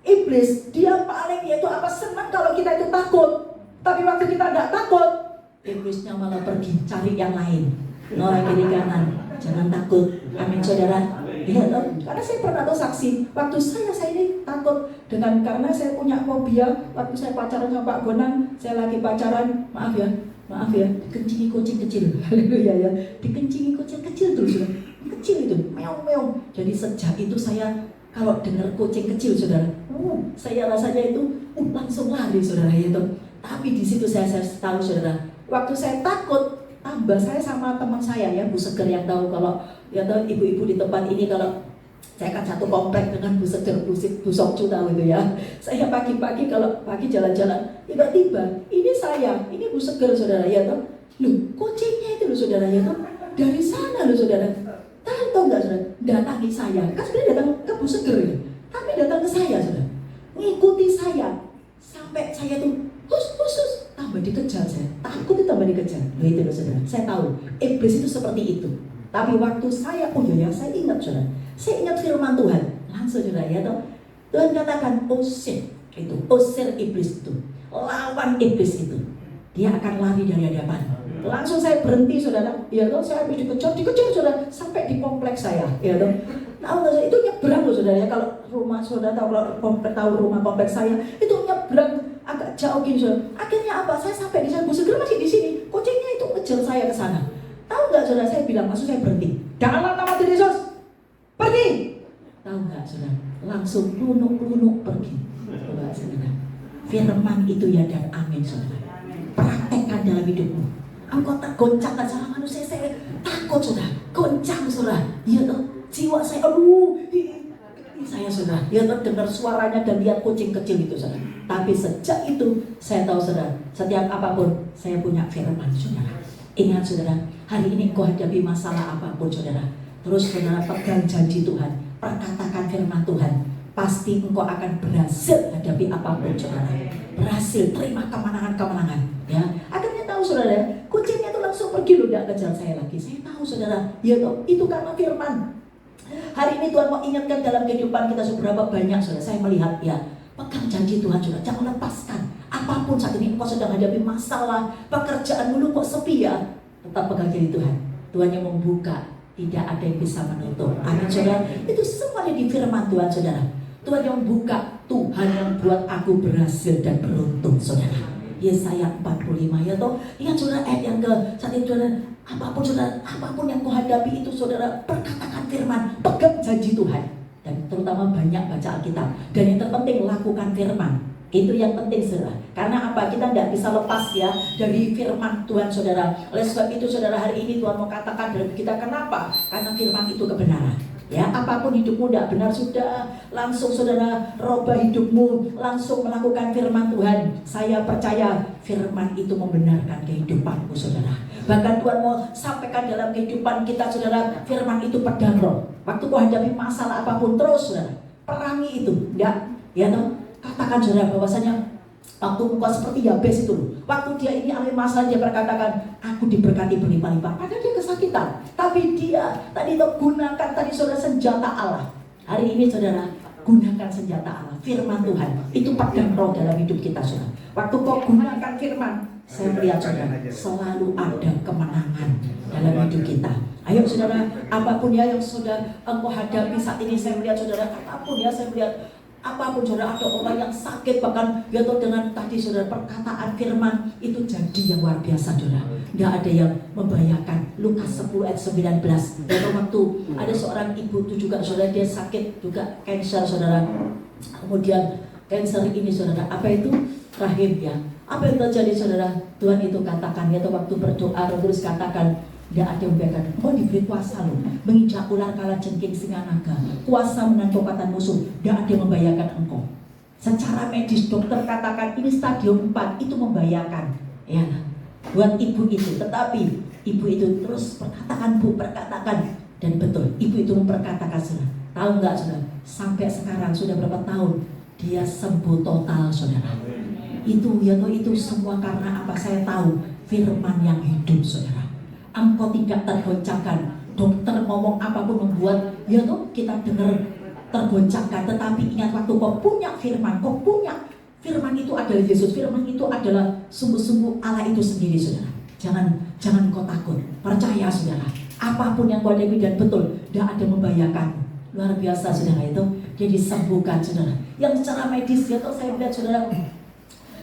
Iblis dia paling yaitu apa, senang kalau kita itu takut. Tapi waktu kita tidak takut, iblisnya malah pergi cari yang lain. Nolak kiri kanan, jangan takut. Amin saudara. Ya, karena saya pernah tuh saksi. Waktu saya ini takut karena saya punya fobia. Waktu saya pacaran sama Pak Bonang, saya lagi pacaran, maaf ya, dikencingi kucing kecil. Haleluya ya, dikencingi kucing kecil terus, kecil itu, meong. Jadi sejak itu saya kalau dengar kucing kecil saudara, saya rasanya itu langsung lari saudara itu. Tapi di situ saya tahu saudara, waktu saya takut, tambah saya sama teman saya ya, Bu Seger yang tahu kalau ya tahu ibu-ibu di tempat ini, kalau saya kan satu komplek dengan Bu Seger, Bu Sokcu tahu itu ya. Saya pagi-pagi kalau pagi jalan-jalan, tiba-tiba ini Bu Seger saudara ya tahu, kucingnya itu saudara ya tahu, dari sana saudara. Tahu nggak saudara? Datangi saya, kan sebenarnya datang ke Bu Seger ya, tapi datang ke saya saudara, ngikuti saya sampai saya tuh khusus tambah dikejar, saya takut itu tambah dikejar. Itu saudara, saya tahu iblis itu seperti itu. Tapi waktu saya, saya ingat saudara, saya ingat firman Tuhan langsung saudara ya toh, Tuhan katakan usir iblis itu, lawan iblis itu, dia akan lari dari hadapan. Langsung saya berhenti saudara, ya toh, saya habis dikejar saudara sampai di kompleks saya, ya toh. Tahu nggak saudara, itu nyebrang loh saudara ya, kalau rumah saudara tahu rumah kompleks saya itu nyebrang agak jauh gini saudara. Akhirnya apa? Saya sampai di sana, Bu Seger masih di sini, kucingnya itu ngejar saya ke sana. Tahu nggak saudara, saya bilang, maksud saya berhenti, dalam nama Tuhan Yesus, pergi. Tahu nggak saudara, langsung lunuk pergi. Coba saudara, firman itu ya dan amin saudara. Praktekkan dalam hidupmu. Engkau tergoncangkan sama manusia, saya takut saudara, goncang saudara, ya toh, jiwa saya, saya saudara, ya toh, dengar suaranya dan lihat kucing kecil itu saudara. Tapi sejak itu saya tahu saudara, setiap apapun saya punya firman saudara. Ingat saudara, hari ini engkau hadapi masalah apapun saudara, terus saudara pegang janji Tuhan, perkatakan firman Tuhan, pasti engkau akan berhasil hadapi apapun saudara. Berhasil, terima kemenangan ya. Akhirnya tahu saudara, kucingnya itu langsung pergi loh, tidak kejar saya lagi. Saya tahu saudara, ya toh, itu karena firman. Hari ini Tuhan mau ingatkan dalam kehidupan kita seberapa banyak saudara, saya melihat ya, pegang janji Tuhan saudara, jangan lepaskan. Apapun saat ini engkau sedang hadapi masalah, pekerjaan dulu kok sepi ya, tetap pegang janji Tuhan. Tuhan yang membuka, tidak ada yang bisa menutup. Amin saudara, itu semuanya di firman Tuhan saudara. Tuhan yang buka, Tuhan yang buat aku berhasil dan beruntung saudara. Yesaya 45 ya toh. Ingat saudara ayat yang ke saat itu saudara, apapun yang kau hadapi itu saudara, perkatakan firman, pegang janji Tuhan. Dan terutama banyak baca Alkitab. Dan yang terpenting lakukan firman. Itu yang penting saudara. Karena apa? Kita tidak bisa lepas ya dari firman Tuhan saudara. Oleh sebab itu saudara, hari ini Tuhan mau katakan dalam kita, kenapa? Karena firman itu kebenaran. Ya, apapun hidupmu tidak benar sudah, langsung saudara robah hidupmu, langsung melakukan firman Tuhan. Saya percaya firman itu membenarkan kehidupanmu saudara. Bahkan Tuhan mau sampaikan dalam kehidupan kita saudara, firman itu pedang roh. Waktu kau hadapi masalah apapun, terus saudara, perangi itu. Ya toh, katakan saudara bahwasanya waktu engkau seperti Yabes itu loh, waktu dia ini alami masalah, dia berkatakan, aku diberkati berlimpah-limpah. Padahal dia kesakitan, tapi dia tadi gunakan tadi saudara senjata Allah. Hari ini saudara, gunakan senjata Allah, firman Tuhan. Itu pedang roh dalam hidup kita saudara. Waktu kau gunakan firman, saya melihat saudara, selalu ada kemenangan dalam hidup kita. Ayo saudara, apapun ya yang sudah engkau hadapi saat ini, saya melihat saudara, apapun ya, saya melihat apapun saudara, ada orang yang sakit, bahkan ya toh dengan tadi saudara perkataan firman itu jadi yang luar biasa saudara. Tidak ada yang membahayakan. Lukas 10 ayat 19. Dan waktu ada seorang ibu itu juga saudara, dia sakit juga cancer saudara. Kemudian cancer ini saudara, apa itu? Rahim ya. Apa yang terjadi saudara? Tuhan itu katakan, ya toh waktu berdoa terus katakan, tidak ada yang membahayakan. Kau diberi kuasa loh, menginjak ular, kalajengking, singa naga, kuasa menaklukkan musuh. Tidak ada yang membahayakan engkau. Secara medis dokter katakan ini stadium 4, itu membahayakan. Ya, buat ibu itu. Tetapi ibu itu terus perkatakan, Bu, perkatakan. Dan betul, ibu itu memperkatakan, saudara. Tahu nggak, saudara? Sampai sekarang sudah berapa tahun dia sembuh total, saudara. Itu semua karena apa? Saya tahu firman yang hidup, saudara. Engkau tidak tergoncangkan. Dokter ngomong apapun membuat kita dengar tergoncangkan. Tetapi ingat, waktu kau punya firman, firman itu adalah Yesus, firman itu adalah sungguh-sungguh Allah itu sendiri, saudara. Jangan kau takut, percaya, saudara. Apapun yang kau hadapi, dan betul, tidak ada membahayakan. Luar biasa, saudara, itu dia disembuhkan, saudara. Yang secara medis, saya lihat, saudara,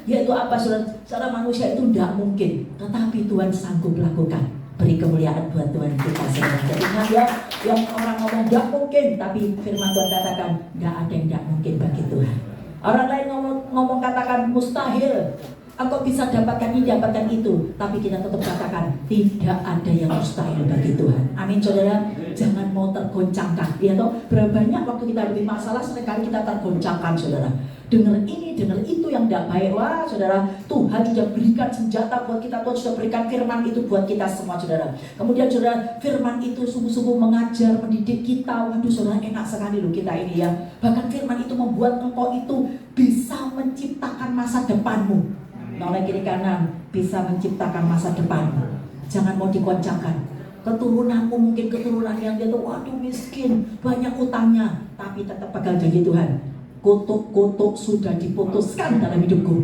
yaitu apa, saudara? Secara manusia itu tidak mungkin, tetapi Tuhan sanggup lakukan. Beri kemuliaan buat Tuhan kita, saudara. Jadi ingat ya, yang orang ngomong tidak mungkin, tapi firman Tuhan katakan tidak ada yang tidak mungkin bagi Tuhan. Orang lain ngomong katakan mustahil, engkau bisa dapatkan ini, dapatkan itu, tapi kita tetap katakan tidak ada yang mustahil bagi Tuhan. Amin, saudara. Jangan mau tergoncangkan. Berapa banyak waktu kita lebih masalah, seringkali kita tergoncangkan, saudara. Dengar ini, dengar itu yang tidak baik. Wah, saudara, Tuhan sudah berikan senjata buat kita. Tuhan sudah berikan firman itu buat kita semua, saudara. Kemudian, saudara, firman itu sungguh-sungguh mengajar, mendidik kita. Waduh, saudara, enak sekali loh kita ini ya. Bahkan firman itu membuat engkau itu bisa menciptakan masa depanmu. Noleh kiri kanan, bisa menciptakan masa depanmu. Jangan mau digoncangkan. Keturunanmu mungkin keturunan yang dia tuh waduh miskin, banyak utangnya, tapi tetap pegang janji Tuhan. Kutuk-kutuk sudah diputuskan dalam hidupku.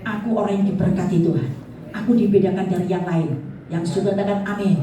Aku orang yang diberkati Tuhan. Aku dibedakan dari yang lain. Yang sudah katakan amin.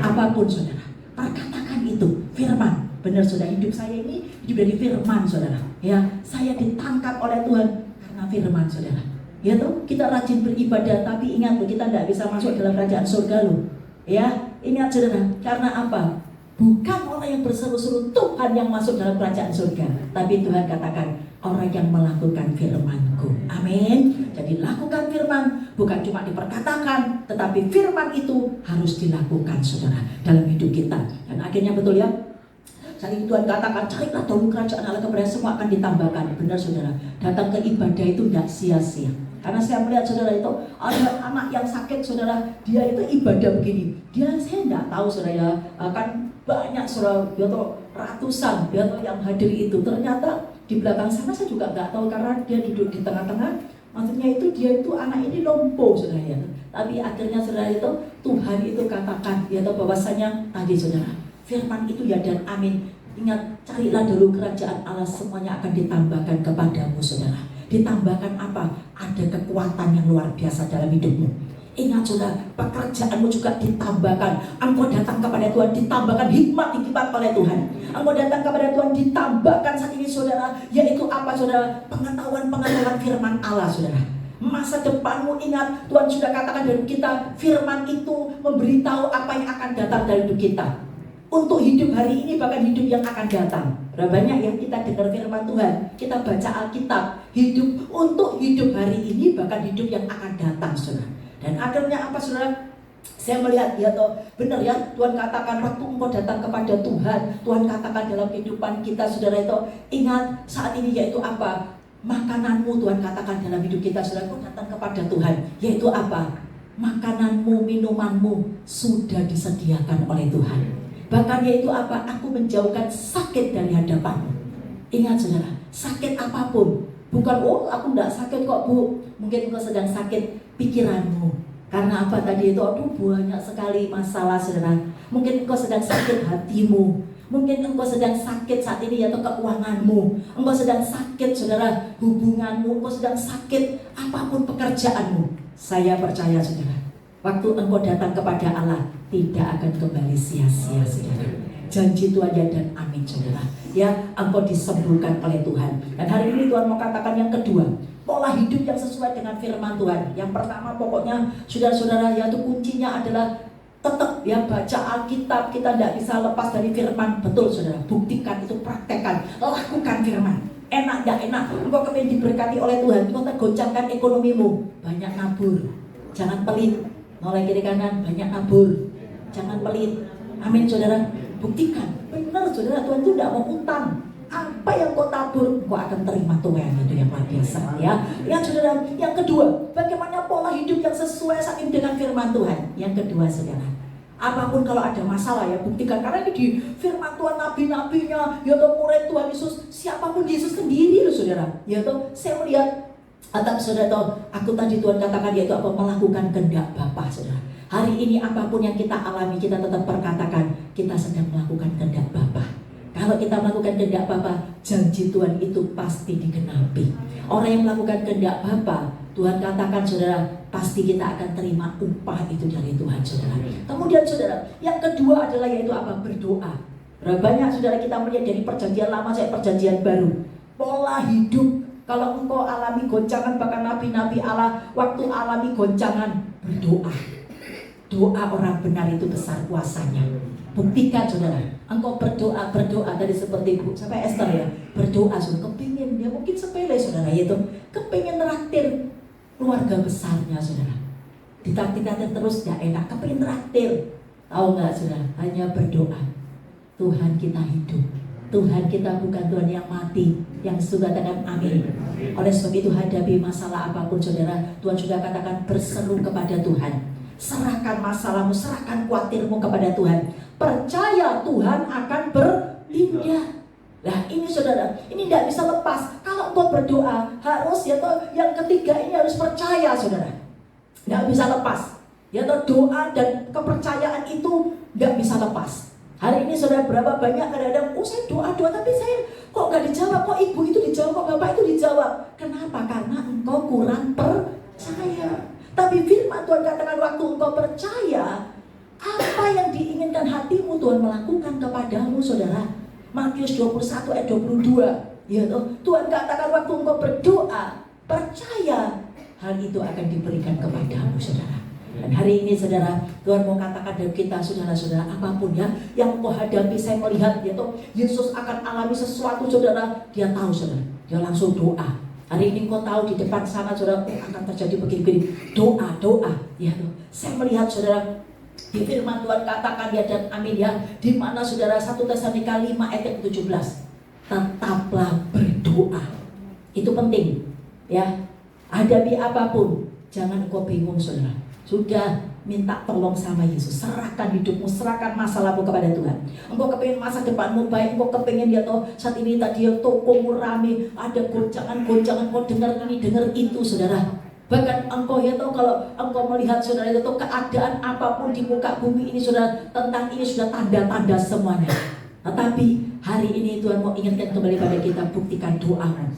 Apapun, saudara, perkatakan itu firman. Benar, saudara, hidup saya ini hidup dari firman, saudara. Ya, saya ditangkap oleh Tuhan karena firman, saudara. Ya tuh, kita rajin beribadah, tapi ingat loh, kita tidak bisa masuk dalam kerajaan surga loh. Ya, ingat, saudara, karena apa? Bukan orang yang berseru-seru Tuhan yang masuk dalam kerajaan surga, tapi Tuhan katakan orang yang melakukan firman-Ku. Amin. Jadi lakukan firman, bukan cuma diperkatakan, tetapi firman itu harus dilakukan, saudara, dalam hidup kita. Dan akhirnya betul ya, saat itu Tuhan katakan, carilah dahulu kerajaan Allah, kepada semua akan ditambahkan. Benar, saudara, datang ke ibadah itu tidak sia-sia. Karena saya melihat, saudara, itu ada anak yang sakit, saudara, dia itu ibadah begini. Saya tidak tahu, saudara, kan banyak, saudara, ratusan yang hadir itu. Ternyata di belakang sana saya juga nggak tahu, karena dia duduk di tengah-tengah. Maksudnya itu dia itu anak ini lumpuh, saudara ya. Tapi akhirnya, saudara, itu Tuhan itu katakan, bahwasanya tadi, saudara, firman itu ya dan amin. Ingat, carilah dulu kerajaan Allah, semuanya akan ditambahkan kepadamu, saudara. Ditambahkan apa? Ada kekuatan yang luar biasa dalam hidupmu. Ingat, saudara, pekerjaanmu juga ditambahkan. Engkau datang kepada Tuhan, ditambahkan hikmat oleh Tuhan. Engkau datang kepada Tuhan, ditambahkan saat ini, saudara, yaitu apa, saudara? Pengetahuan firman Allah, saudara. Masa depanmu, ingat, Tuhan sudah katakan dari kita, firman itu memberitahu apa yang akan datang dari hidup kita. Untuk hidup hari ini, bahkan hidup yang akan datang. Berapa banyak yang kita dengar firman Tuhan, kita baca Alkitab, hidup untuk hidup hari ini, bahkan hidup yang akan datang, saudara. Dan akhirnya apa, saudara? Saya melihat, benar ya, Tuhan katakan waktu engkau datang kepada Tuhan, Tuhan katakan dalam kehidupan kita, saudara, itu ingat saat ini yaitu apa? Makananmu, Tuhan katakan dalam hidup kita, saudara, engkau datang kepada Tuhan, yaitu apa? Makananmu, minumanmu sudah disediakan oleh Tuhan. Bahkan yaitu apa? Aku menjauhkan sakit dari hadapanmu. Ingat, saudara, sakit apapun. Bukan, aku tidak sakit kok, Bu. Mungkin engkau sedang sakit pikiranmu. Karena apa tadi itu? Banyak sekali masalah, saudara. Mungkin engkau sedang sakit hatimu. Mungkin engkau sedang sakit saat ini atau keuanganmu. Engkau sedang sakit, saudara, hubunganmu. Engkau sedang sakit apapun pekerjaanmu. Saya percaya, saudara, waktu engkau datang kepada Allah, tidak akan kembali sia-sia, saudara. Janji Tuhan ya dan amin, saudara. Ya, engkau disembuhkan oleh Tuhan. Dan hari ini Tuhan mau katakan yang kedua, pola hidup yang sesuai dengan firman Tuhan. Yang pertama, pokoknya saudara-saudara, yaitu kuncinya adalah tetap ya baca Alkitab. Kita tidak bisa lepas dari firman. Betul, saudara, buktikan itu, praktekkan, lakukan firman. Enak tidak enak, engkau kepengen diberkati oleh Tuhan, engkau tergoncangkan ekonomimu, banyak nabur, jangan pelit. Mulai kiri kanan, banyak nabur, jangan pelit. Amin, saudara. Buktikan, benar, saudara, Tuhan itu tidak mau utang. Apa Apa yang kau tabur, kau akan terima tuai. Itu yang luar biasa ya. Yang saudara, yang kedua, bagaimana pola hidup yang sesuai saat ini dengan firman Tuhan. Yang kedua saudara, apapun kalau ada masalah ya buktikan. Karena ini di firman Tuhan, nabi-nabinya, ya toh murid Tuhan Yesus, siapapun Yesus sendiri loh saudara. Ya toh saya melihat atap saudara toh, aku tadi Tuhan katakan yaitu apa, melakukan kehendak Bapa saudara. Hari ini apapun yang kita alami, kita tetap perkatakan kita sedang melakukan kehendak Bapa. Kalau kita melakukan kehendak Bapa, janji Tuhan itu pasti digenapi. Orang yang melakukan kehendak Bapa, Tuhan katakan saudara, pasti kita akan terima upah itu dari Tuhan saudara. Kemudian saudara, yang kedua adalah yaitu apa? Berdoa. Berapa banyak saudara kita melihat dari perjanjian lama sampai perjanjian baru, pola hidup. Kalau engkau alami goncangan, bahkan nabi-nabi Allah waktu alami goncangan, berdoa. Doa orang benar itu besar kuasanya. Buktikan saudara, engkau berdoa tadi seperti Bu sampai Esther ya, berdoa saudara, kepingin dia mungkin sepele saudara itu, kepingin traktir keluarga besarnya saudara. Ditraktir terus gak enak, kepingin traktir. Tahu nggak saudara? Hanya berdoa. Tuhan kita hidup. Tuhan kita bukan Tuhan yang mati, yang sudah katakan amin. Oleh sebab itu hadapi masalah apapun saudara, Tuhan sudah katakan berseru kepada Tuhan. Serahkan masalahmu, serahkan khawatirmu kepada Tuhan. Percaya Tuhan akan bertindak. Nah ini saudara, ini tidak bisa lepas. Kalau engkau berdoa, harus ya toh, yang ketiga ini harus percaya saudara. Tidak bisa lepas. Ya toh, doa dan kepercayaan itu tidak bisa lepas. Hari ini saudara, berapa banyak kadang-kadang, saya doa tapi saya kok gak dijawab, kok ibu itu dijawab, kok bapak itu dijawab. Kenapa? Karena engkau kurang percaya. Tapi firman Tuhan katakan waktu engkau percaya, apa yang diinginkan hatimu Tuhan melakukan kepadamu saudara. Matius 21 ayat 22. Ya toh, Tuhan katakan waktu engkau berdoa, percaya, hal itu akan diberikan kepadamu saudara. Dan hari ini saudara, Tuhan mau katakan dari kita saudara-saudara, apapun ya yang kau hadapi, saya melihat ya toh, Yesus akan alami sesuatu saudara, dia tahu saudara, dia langsung doa. Hari ini kau tahu di depan sana saudara akan terjadi begini-begini, doa ya toh. Saya melihat saudara di firman Tuhan katakan ya dan amin ya, di mana saudara 1 Tesalonika 5 ayat 17, tetaplah berdoa. Itu penting ya. Hadapi apapun, jangan kau bingung saudara. Sudah minta tolong sama Yesus, serahkan hidupmu, serahkan masalahmu kepada Tuhan. Engkau kepengen masa depanmu baik, engkau kepengen ya toh saat ini tadi ya tokomu rame, ada goncangan, kau dengar ini, dengar itu saudara. Bahkan engkau ya toh, kalau engkau melihat saudara itu keadaan apapun di muka bumi ini saudara, tentang ini sudah tanda-tanda semuanya. Tetapi hari ini Tuhan mau ingatkan kembali pada kita, buktikan doamu.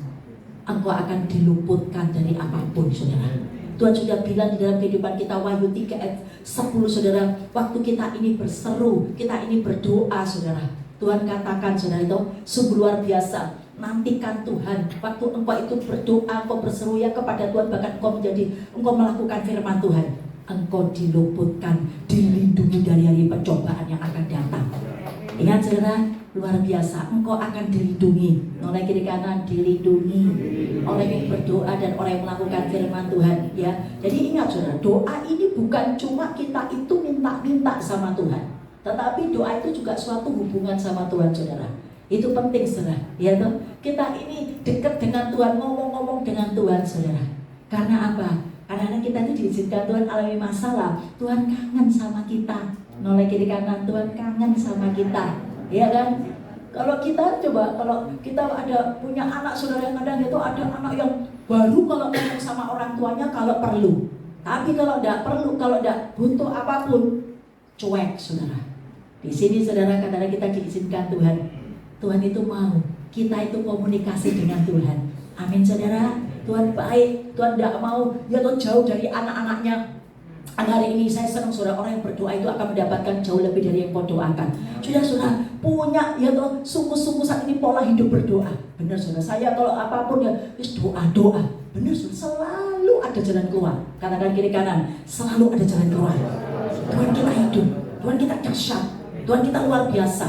Engkau akan diluputkan dari apapun saudara. Tuhan sudah bilang di dalam kehidupan kita, Wahyu 3 ayat 10 saudara, waktu kita ini berseru, kita ini berdoa saudara, Tuhan katakan saudara itu sungguh luar biasa. Nantikan Tuhan, waktu engkau itu berdoa, engkau berseru ya kepada Tuhan, bahkan engkau melakukan firman Tuhan, engkau diluputkan, dilindungi dari hari pencobaan yang akan datang. Ingat saudara, luar biasa, engkau akan dilindungi oleh kiri kanan, dilindungi oleh yang berdoa dan orang yang melakukan firman Tuhan ya. Jadi ingat saudara, doa ini bukan cuma kita itu minta-minta sama Tuhan, tetapi doa itu juga suatu hubungan sama Tuhan saudara. Itu penting saudara ya toh. Kita ini dekat dengan Tuhan, ngomong-ngomong dengan Tuhan saudara. Karena apa? Karena kita itu diizinkan Tuhan alami masalah, Tuhan kangen sama kita. Noleh kiri kanan, Tuhan kangen sama kita, ya kan? Kalau kita coba, kalau kita ada punya anak saudara yang kadang itu ada anak yang baru kalau ngomong sama orang tuanya kalau perlu, tapi kalau tidak perlu, kalau tidak butuh apapun, cuek saudara. Di sini saudara, kadang kita diizinkan Tuhan. Tuhan itu mau kita itu komunikasi dengan Tuhan. Amin saudara. Tuhan baik, Tuhan tidak mau ya tuh jauh dari anak-anaknya. Hari ini saya senang saudara, orang yang berdoa itu akan mendapatkan jauh lebih dari yang kau doakan. Saudara punya ya toh sungguh-sungguh saat ini pola hidup berdoa. Benar saudara, saya kalau apapun ya doa. Benar saudara, selalu ada jalan keluar. Katakan kiri kanan, selalu ada jalan keluar. Tuhan kita hidup, Tuhan kita dahsyat, Tuhan kita luar biasa.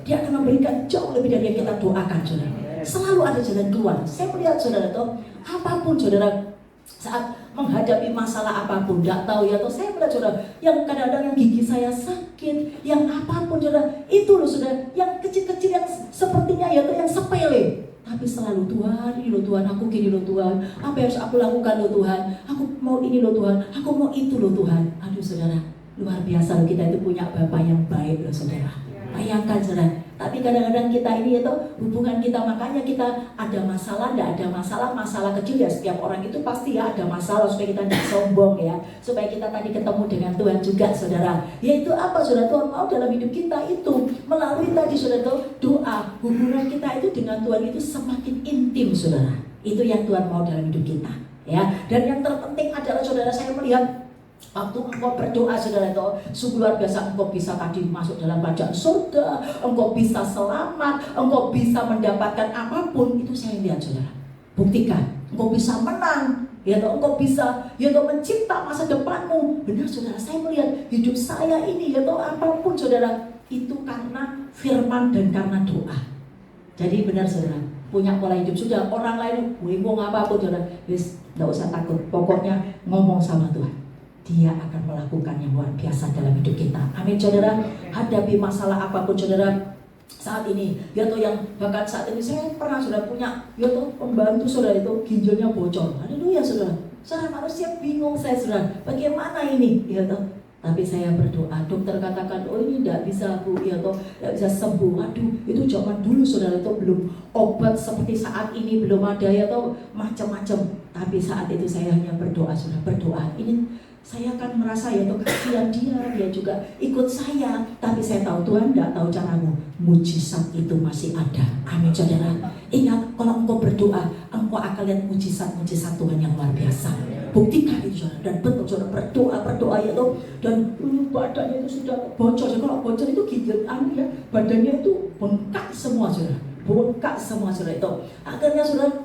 Dia akan memberikan jauh lebih dari yang kita doakan saudara. Selalu ada jalan keluar. Saya melihat saudara toh, apapun saudara saat menghadapi masalah apapun, tidak tahu ya toh, saya melihat saudara yang kadang-kadang yang gigi saya sakit, yang apapun saudara, itu loh saudara, yang kecil-kecil yang sepertinya hal-halnya ya yang sepele. Tapi selalu Tuhan, ini loh Tuhan, aku gini loh Tuhan, apa yang harus aku lakukan loh Tuhan, aku mau ini loh Tuhan, aku mau itu loh Tuhan. Aduh saudara, luar biasa loh, kita itu punya Bapa yang baik loh saudara. Bayangkan saudara, tapi kadang-kadang kita ini itu hubungan kita, makanya kita ada masalah, tidak ada masalah, masalah kecil ya setiap orang itu pasti ya ada masalah, supaya kita tidak sombong ya, supaya kita tadi ketemu dengan Tuhan juga saudara. Yaitu apa saudara, Tuhan mau dalam hidup kita itu melalui tadi saudara itu doa, hubungan kita itu dengan Tuhan itu semakin intim saudara. Itu yang Tuhan mau dalam hidup kita ya. Dan yang terpenting adalah saudara, saya melihat waktu engkau berdoa saudara itu sungguh luar biasa, engkau bisa tadi masuk dalam kerajaan surga, engkau bisa selamat, engkau bisa mendapatkan apapun. Itu saya lihat saudara, buktikan engkau bisa menang ya toh, engkau bisa ya toh mencipta masa depanmu. Benar saudara, saya melihat hidup saya ini ya toh apapun saudara itu karena firman dan karena doa. Jadi benar saudara, punya pola hidup sudah orang lain ngomong apapun saudara, wis enggak usah takut, pokoknya ngomong sama Tuhan. Dia akan melakukan yang luar biasa dalam hidup kita. Amin saudara. Hadapi masalah apapun saudara saat ini ya toh, yang bahkan saat ini saya pernah sudah punya ya toh pembantu saudara itu ginjalnya bocor. Haleluya saudara. Seorang manusia bingung saya saudara, bagaimana ini ya toh. Tapi saya berdoa, dokter katakan oh ini tidak bisa bu ya toh, tidak bisa sembuh. Aduh, itu zaman dulu saudara, itu belum obat seperti saat ini, belum ada ya toh macam-macam. Tapi saat itu saya hanya berdoa saudara, berdoa. Ini saya akan merasa ya tuh kasihan dia juga ikut saya. Tapi saya tahu Tuhan tidak tahu caramu. Mujizat itu masih ada. Amin saudara. Ingat, kalau engkau berdoa, engkau akan lihat mujizat Tuhan yang luar biasa. Buktikan itu saudara. Dan betul saudara, berdoa ya tuh. Dan badannya itu sudah bocor. Kalau bocor itu gigit ya, badannya itu bengkak semua saudara. Bengkak semua saudara itu. Akhirnya saudara,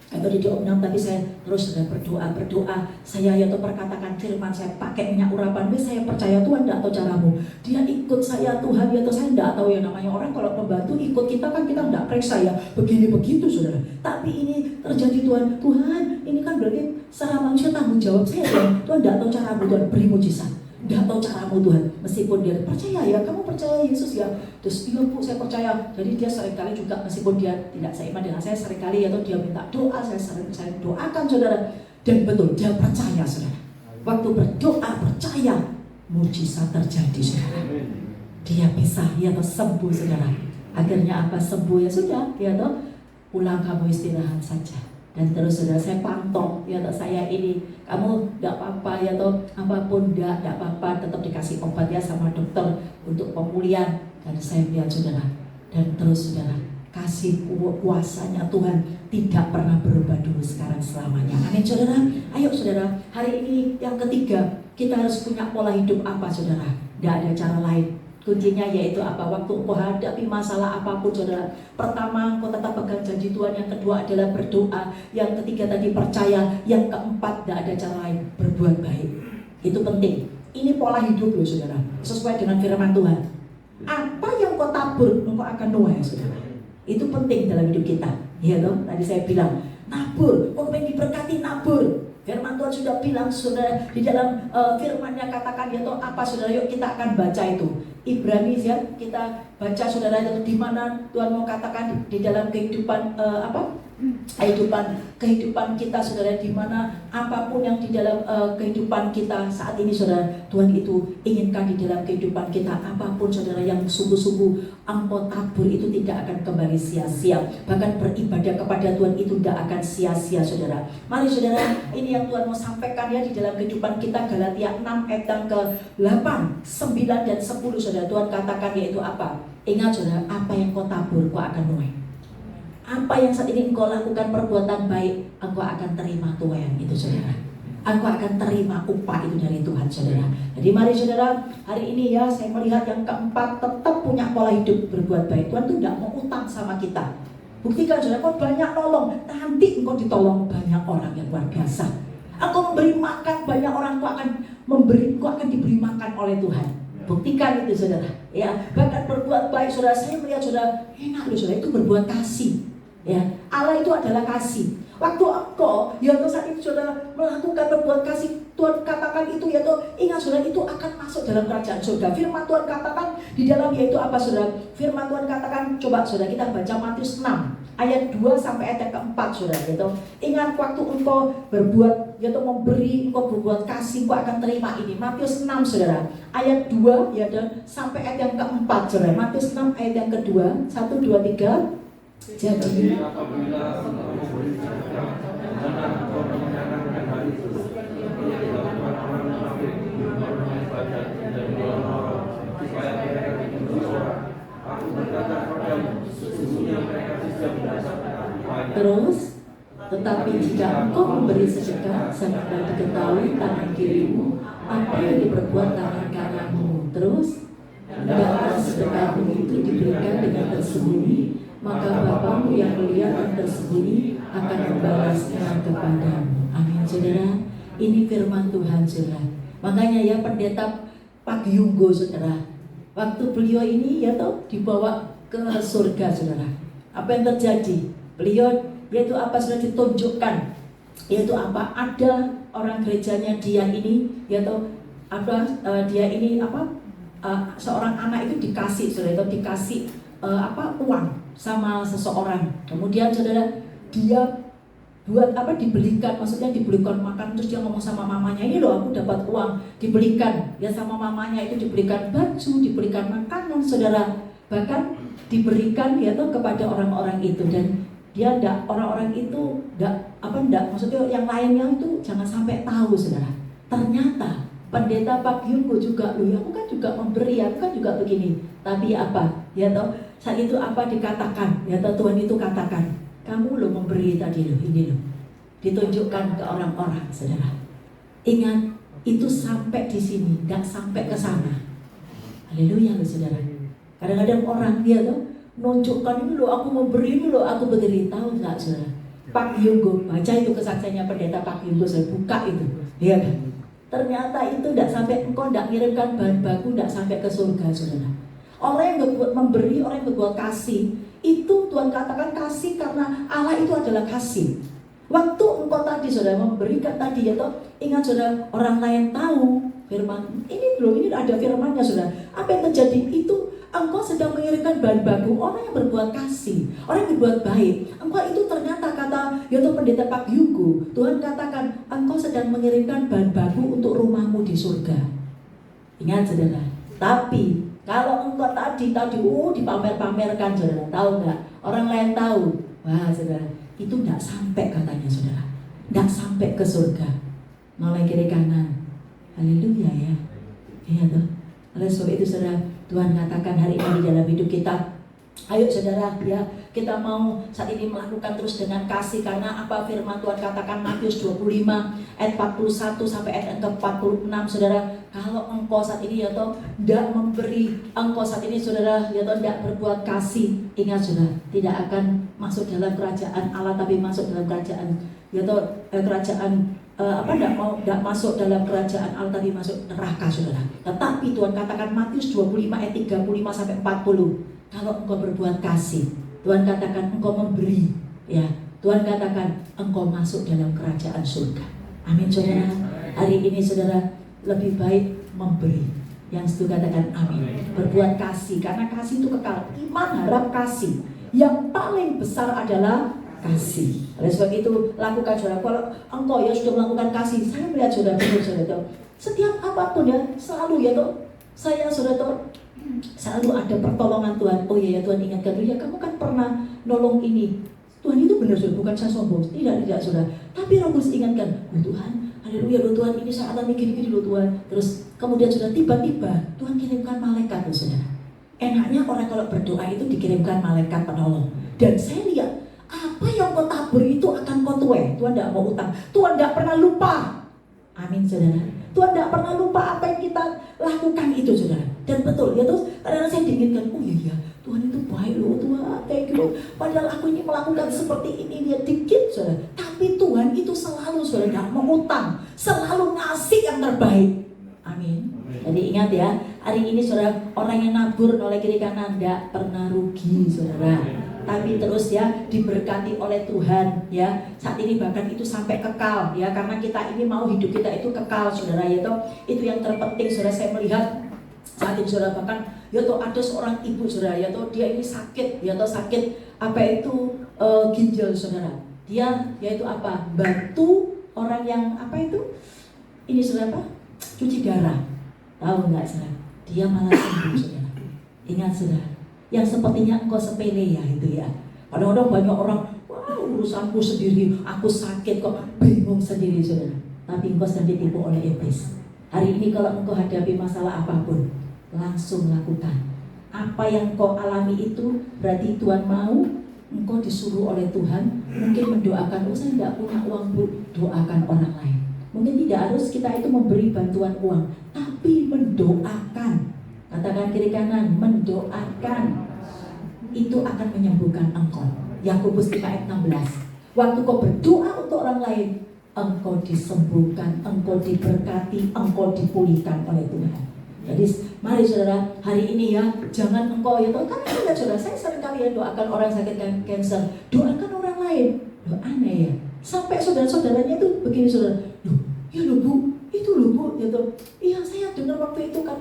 atau di diomong, tapi saya terus sudah berdoa. Saya ya tuh perkatakan firman, saya pakai minyak urapan. Saya percaya Tuhan tidak tahu caramu. Dia ikut saya Tuhan ya tuh, saya tidak tahu yang namanya orang kalau pembantu ikut kita kan kita tidak periksa ya begini begitu saudara. Tapi ini terjadi Tuhan ini kan berarti secara manusia tanggung jawab saya Tuhan tidak tahu caramu, Tuhan beri mujizat. Tidak tahu caramu Tuhan, meskipun dia percaya ya, kamu percaya Yesus ya, terus iya bu saya percaya. Jadi dia seringkali juga meskipun dia tidak seiman dengan saya, seringkali ya dia minta doa, saya doakan saudara. Dan betul dia percaya saudara, waktu berdoa percaya mujizat terjadi saudara. Dia bisa ya toh sembuh saudara. Akhirnya apa, sembuh ya sudah ya toh, pulang kamu istirahat saja. Dan terus saudara saya pantau ya toh, saya ini kamu tidak apa-apa ya toh, apapun tidak apa-apa, tetap dikasih obat ya sama dokter untuk pemulihan. Dan saya lihat saudara, dan terus saudara, kasih kuasanya Tuhan tidak pernah berubah dulu sekarang selamanya. Amin saudara. Ayo saudara, hari ini yang ketiga, kita harus punya pola hidup apa saudara? Tidak ada cara lain. Kuncinya yaitu apa? Waktu engkau hadapi masalah apapun saudara, pertama engkau tetap pegang janji Tuhan, yang kedua adalah berdoa, yang ketiga tadi percaya, yang keempat tidak ada cara lain, berbuat baik. Itu penting. Ini pola hidup loh saudara, sesuai dengan firman Tuhan. Apa yang kau tabur engkau akan nuai saudara. Itu penting dalam hidup kita. Ya dong, tadi saya bilang nabur, kau pengen diberkati nabur. Firman Tuhan sudah bilang saudara, di dalam firman-Nya katakan ya toh apa saudara, yuk kita akan baca itu Ibrani ya, kita baca saudara itu di mana Tuhan mau katakan di dalam kehidupan kehidupan kita saudara, di mana apapun yang di dalam kehidupan kita saat ini saudara, Tuhan itu inginkan di dalam kehidupan kita, apapun saudara yang sungguh-sungguh engkau tabur itu tidak akan kembali sia-sia. Bahkan beribadah kepada Tuhan itu tidak akan sia-sia saudara. Mari saudara, ini yang Tuhan mau sampaikan ya di dalam kehidupan kita. Galatia 6 ayat yang ke-8, 9 dan 10 saudara, Tuhan katakan yaitu apa? Ingat saudara, apa yang kau tabur kau akan nuai. Apa yang saat ini engkau lakukan perbuatan baik, engkau akan terima tuaian itu saudara. Engkau akan terima upah itu dari Tuhan saudara. Jadi mari saudara, hari ini ya saya melihat yang keempat, tetap punya pola hidup berbuat baik. Tuhan itu tidak mau utang sama kita. Buktikan saudara, kau banyak nolong, nanti engkau ditolong banyak orang yang luar biasa. Engkau memberi makan banyak orang, engkau akan diberi makan oleh Tuhan. Buktikan itu saudara. Ya, bahkan berbuat baik saudara, saya melihat saudara, enak loh saudara, itu berbuat kasih. Ya, Allah itu adalah kasih. Waktu engkau, ya saat itu saudara melakukan berbuat kasih, Tuhan katakan itu ya ingat saudara itu akan masuk dalam kerajaan surga. Firman Tuhan katakan di dalam yaitu apa saudara? Firman Tuhan katakan, coba saudara kita baca Matius 6 ayat 2 sampai ayat keempat saudara gitu. Ingat waktu engkau berbuat yaitu memberi, engkau berbuat kasih, engkau akan terima ini. Matius 6 saudara ayat 2 ya sampai ayat yang keempat saudara. Matius 6 ayat yang kedua 1, 2, 3. Jadi apabila terus, tetapi jika engkau memberi sedekah, sambil diketahui tangan kirimu apa yang diperbuat tangan kananmu. Terus, hendaklah sedekahmu itu diberikan dengan tersembunyi, maka Bapamu yang melihat yang tersembunyi akan membalasnya kepadamu. Amin saudara. Ini firman Tuhan saudara. Makanya ya pendeta Pagyunggo saudara, waktu beliau ini ya dibawa ke surga saudara, apa yang terjadi? Beliau yaitu apa sudah ditunjukkan, yaitu apa ada orang gerejanya dia ini yaitu apa dia ini apa seorang anak itu dikasih saudara, itu dikasih uang sama seseorang. Kemudian saudara dia buat apa dibelikan, maksudnya dibelikan makan, terus dia ngomong sama mamanya, ini loh aku dapat uang, dibelikan ya sama mamanya itu, dibelikan baju, dibelikan makanan saudara, bahkan diberikan ya kepada orang-orang itu. Dan dia orang-orang itu maksudnya yang lainnya itu jangan sampai tahu saudara. Ternyata pendeta Pagyunggo juga, loh aku kan juga memberi, aku kan juga begini. Tapi apa ya saat itu apa dikatakan ya Tuhan itu katakan, kamu loh memberi tadi loh, ini loh ditunjukkan ke orang-orang saudara. Ingat itu sampai di sini, tidak sampai ke sana. Haleluya loh saudara. Kadang-kadang orang dia nunjukkan ini loh aku memberi, ini loh aku berdiri. Tahu nggak saudara? Pagyunggo, baca itu kesaksiannya pendeta Pagyunggo, saya buka itu ya kan. Ternyata itu tidak sampai, engkau tidak ngirimkan bahan baku, tidak sampai ke surga saudara. Orang yang berbuat memberi, orang yang berbuat kasih, itu Tuhan katakan kasih karena Allah itu adalah kasih. Waktu engkau tadi saudara memberikan tadi ya ingat saudara, orang lain tahu firman ini belum, ini ada firmannya saudara. Apa yang terjadi itu engkau sedang mengirimkan bahan baku, orang yang berbuat kasih, orang yang berbuat baik. Engkau itu ternyata kata yaitu pendeta Pagyunggo, Tuhan katakan engkau sedang mengirimkan bahan baku untuk rumahmu di surga. Ingat saudara. Tapi kalau engkau tadi dipamer-pamerkan saudara, tahu nggak? Orang lain tahu, wah saudara, itu nggak sampai katanya saudara, nggak sampai ke surga, malah kiri kanan. Haleluya ya, iya tuh. Oleh sebab itu saudara, Tuhan katakan hari ini di dalam hidup kita, ayo saudara ya, kita mau saat ini melakukan terus dengan kasih. Karena apa firman Tuhan katakan Matius 25 ayat 41 sampai ayat ke-46 saudara, kalau engkau saat ini ya tidak memberi, engkau saat ini saudara ya tidak berbuat kasih, ingat saudara, tidak akan masuk dalam kerajaan Allah, tapi masuk dalam kerajaan ya kerajaan tidak masuk dalam kerajaan Allah, tapi masuk neraka saudara. Tetapi Tuhan katakan Matius 25 ayat 35 sampai 40, kalau engkau berbuat kasih, Tuhan katakan engkau memberi ya, Tuhan katakan engkau masuk dalam kerajaan surga. Amin saudara. Hari ini saudara lebih baik memberi. Yang setuju katakan amin. Berbuat kasih, karena kasih itu kekal. Iman harap kasih. Yang paling besar adalah kasih. Oleh sebab itu lakukan saudara. Kalau engkau ya sudah melakukan kasih, saya melihat saudara betul saudara. Setiap apapun ya selalu ya saya saudara selalu ada pertolongan Tuhan. Oh iya ya Tuhan, ingatkan dulu ya, kamu kan pernah nolong ini. Tuhan itu benar saudara, bukan saya sombong. Tidak saudara. Tapi Roh Kudus ingatkan, oh Tuhan, haleluya loh Tuhan, ini saya alami gini-gini loh Tuhan. Terus kemudian sudah tiba-tiba Tuhan kirimkan malaikat loh saudara. Enaknya orang kalau berdoa itu dikirimkan malaikat penolong. Dan saya lihat apa yang kau tabur itu akan kau tuai. Tuhan tidak mau utang. Tuhan tidak pernah lupa. Amin saudara. Tuhan tidak pernah lupa apa yang kita lakukan itu saudara. Dan betul ya, terus kadang-kadang saya diingatkan, oh iya Tuhan itu baik loh Tuhan, thank you. Padahal aku ini melakukan seperti ini, dia dikit saudara. Tapi Tuhan itu selalu saudara tidak mengutang, selalu ngasih yang terbaik. Amin. Jadi ingat ya, hari ini saudara, orang yang nabur oleh kiri kanan tidak pernah rugi saudara. tapi terus ya diberkati oleh Tuhan ya. Saat ini bahkan itu sampai kekal ya, karena kita ini mau hidup kita itu kekal saudara ya toh. Itu yang terpenting saudara. Saya melihat saat ini saudara, bahkan ya toh ada seorang ibu saudara ya toh, dia ini sakit ya toh, sakit apa itu ginjal saudara. Dia yaitu apa, bantu orang yang apa itu ini saudara apa, cuci darah. Tahu nggak saudara, dia malah sembuh saudara. Ingat saudara, yang sepertinya engkau sepele ya itu ya. Kadang-kadang banyak orang, wah urusanku sendiri, aku sakit kok, bingung sendiri saudara. Tapi engkau sedang ditipu oleh iblis. Hari ini kalau engkau hadapi masalah apapun, langsung lakukan. Apa yang kau alami itu berarti Tuhan mau, engkau disuruh oleh Tuhan. Mungkin mendoakan, oh saya tidak punya uang bu, doakan orang lain. Mungkin tidak harus kita itu memberi bantuan uang, tapi mendoakan. Katakan kiri kanan, mendoakan. Itu akan menyembuhkan engkau. Yakobus 5 ayat 16. Waktu kau berdoa untuk orang lain, engkau disembuhkan, engkau diberkati, engkau dipulihkan oleh Tuhan. Jadi mari saudara, hari ini ya, jangan engkau ya, kan enggak saudara, saya sering kali ya doakan orang sakit kanker, doakan orang lain. Loh aneh ya, sampai saudara-saudaranya itu begini saudara, loh ya loh bu, itu loh bu, gitu. Iya saya dengar waktu itu kan,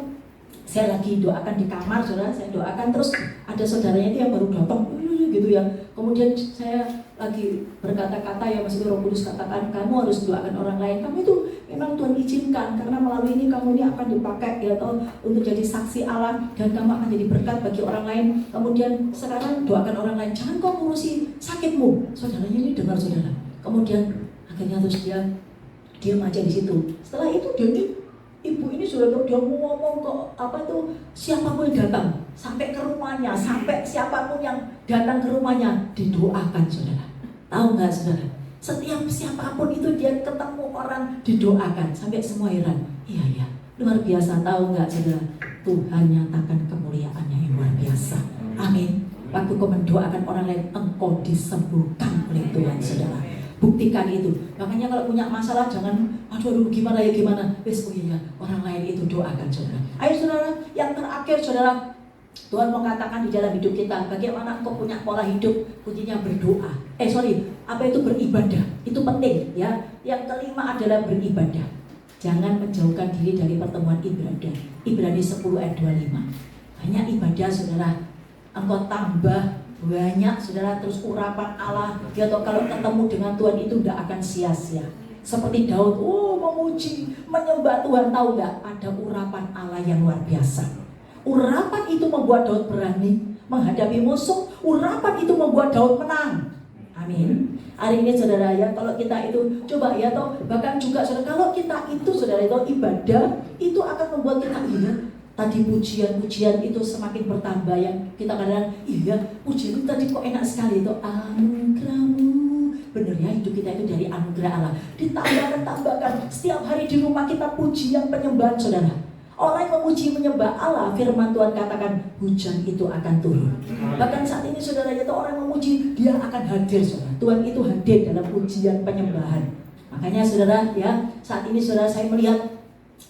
saya lagi doakan di kamar saudara, saya doakan terus ada saudaranya itu yang baru datang gitu ya. Kemudian saya lagi berkata-kata ya, maksudnya Roh Kudus katakan kamu harus doakan orang lain. Kamu itu memang Tuhan izinkan karena melalui ini kamu ini akan dipakai ya atau untuk jadi saksi Allah dan kamu akan jadi berkat bagi orang lain. Kemudian sekarang doakan orang lain, jangan kau ngurusi sakitmu. Saudaranya ini dengar saudara. Kemudian akhirnya terus dia diam aja di situ. Setelah itu dia ini, ibu ini sudah dia mau ngomong ke apa tuh, siapapun yang datang sampai ke rumahnya, sampai siapapun yang datang ke rumahnya didoakan saudara. Tahu nggak saudara? Setiap siapapun itu dia ketemu orang didoakan sampai semua heran. Iya ya, luar biasa. Tahu nggak saudara? Tuhan nyatakan kemuliaannya yang luar biasa. Amin. Waktu kau mendoakan orang lain, engkau disembuhkan oleh Tuhan saudara. Buktikan itu. Makanya kalau punya masalah jangan aduh gimana ya gimana. Wes oh iya orang lain itu doakan saudara. Ayo saudara, yang terakhir saudara, Tuhan mau katakan di dalam hidup kita, bagaimana engkau punya pola hidup, kuncinya berdoa. Apa itu beribadah? Itu penting ya. Yang kelima adalah beribadah. Jangan menjauhkan diri dari pertemuan ibadah. Ibrani 10 ayat 25. Banyak ibadah saudara. Engkau tambah banyak saudara, terus urapan Allah ya toh, kalau ketemu dengan Tuhan itu tidak akan sia-sia. Seperti Daud, memuji, menyembah Tuhan. Tahu nggak? Ada urapan Allah yang luar biasa. Urapan itu membuat Daud berani menghadapi musuh. Urapan itu membuat Daud menang. Amin. Hari ini saudara ya, kalau kita itu coba ya toh, bahkan juga saudara, kalau kita itu saudara itu ibadah itu akan membuat kita tadi pujian-pujian itu semakin bertambah yang kita kadang iya pujian itu tadi kok enak sekali itu anugerahmu. Bener ya, hidup kita itu dari anugerah Allah. Ditambahkan setiap hari di rumah kita pujian penyembahan saudara. Orang yang memuji menyembah Allah, firman Tuhan katakan hujan itu akan turun. Bahkan saat ini saudara itu orang memuji, dia akan hadir saudara. Tuhan itu hadir dalam pujian penyembahan. Makanya saudara ya, saat ini saudara saya melihat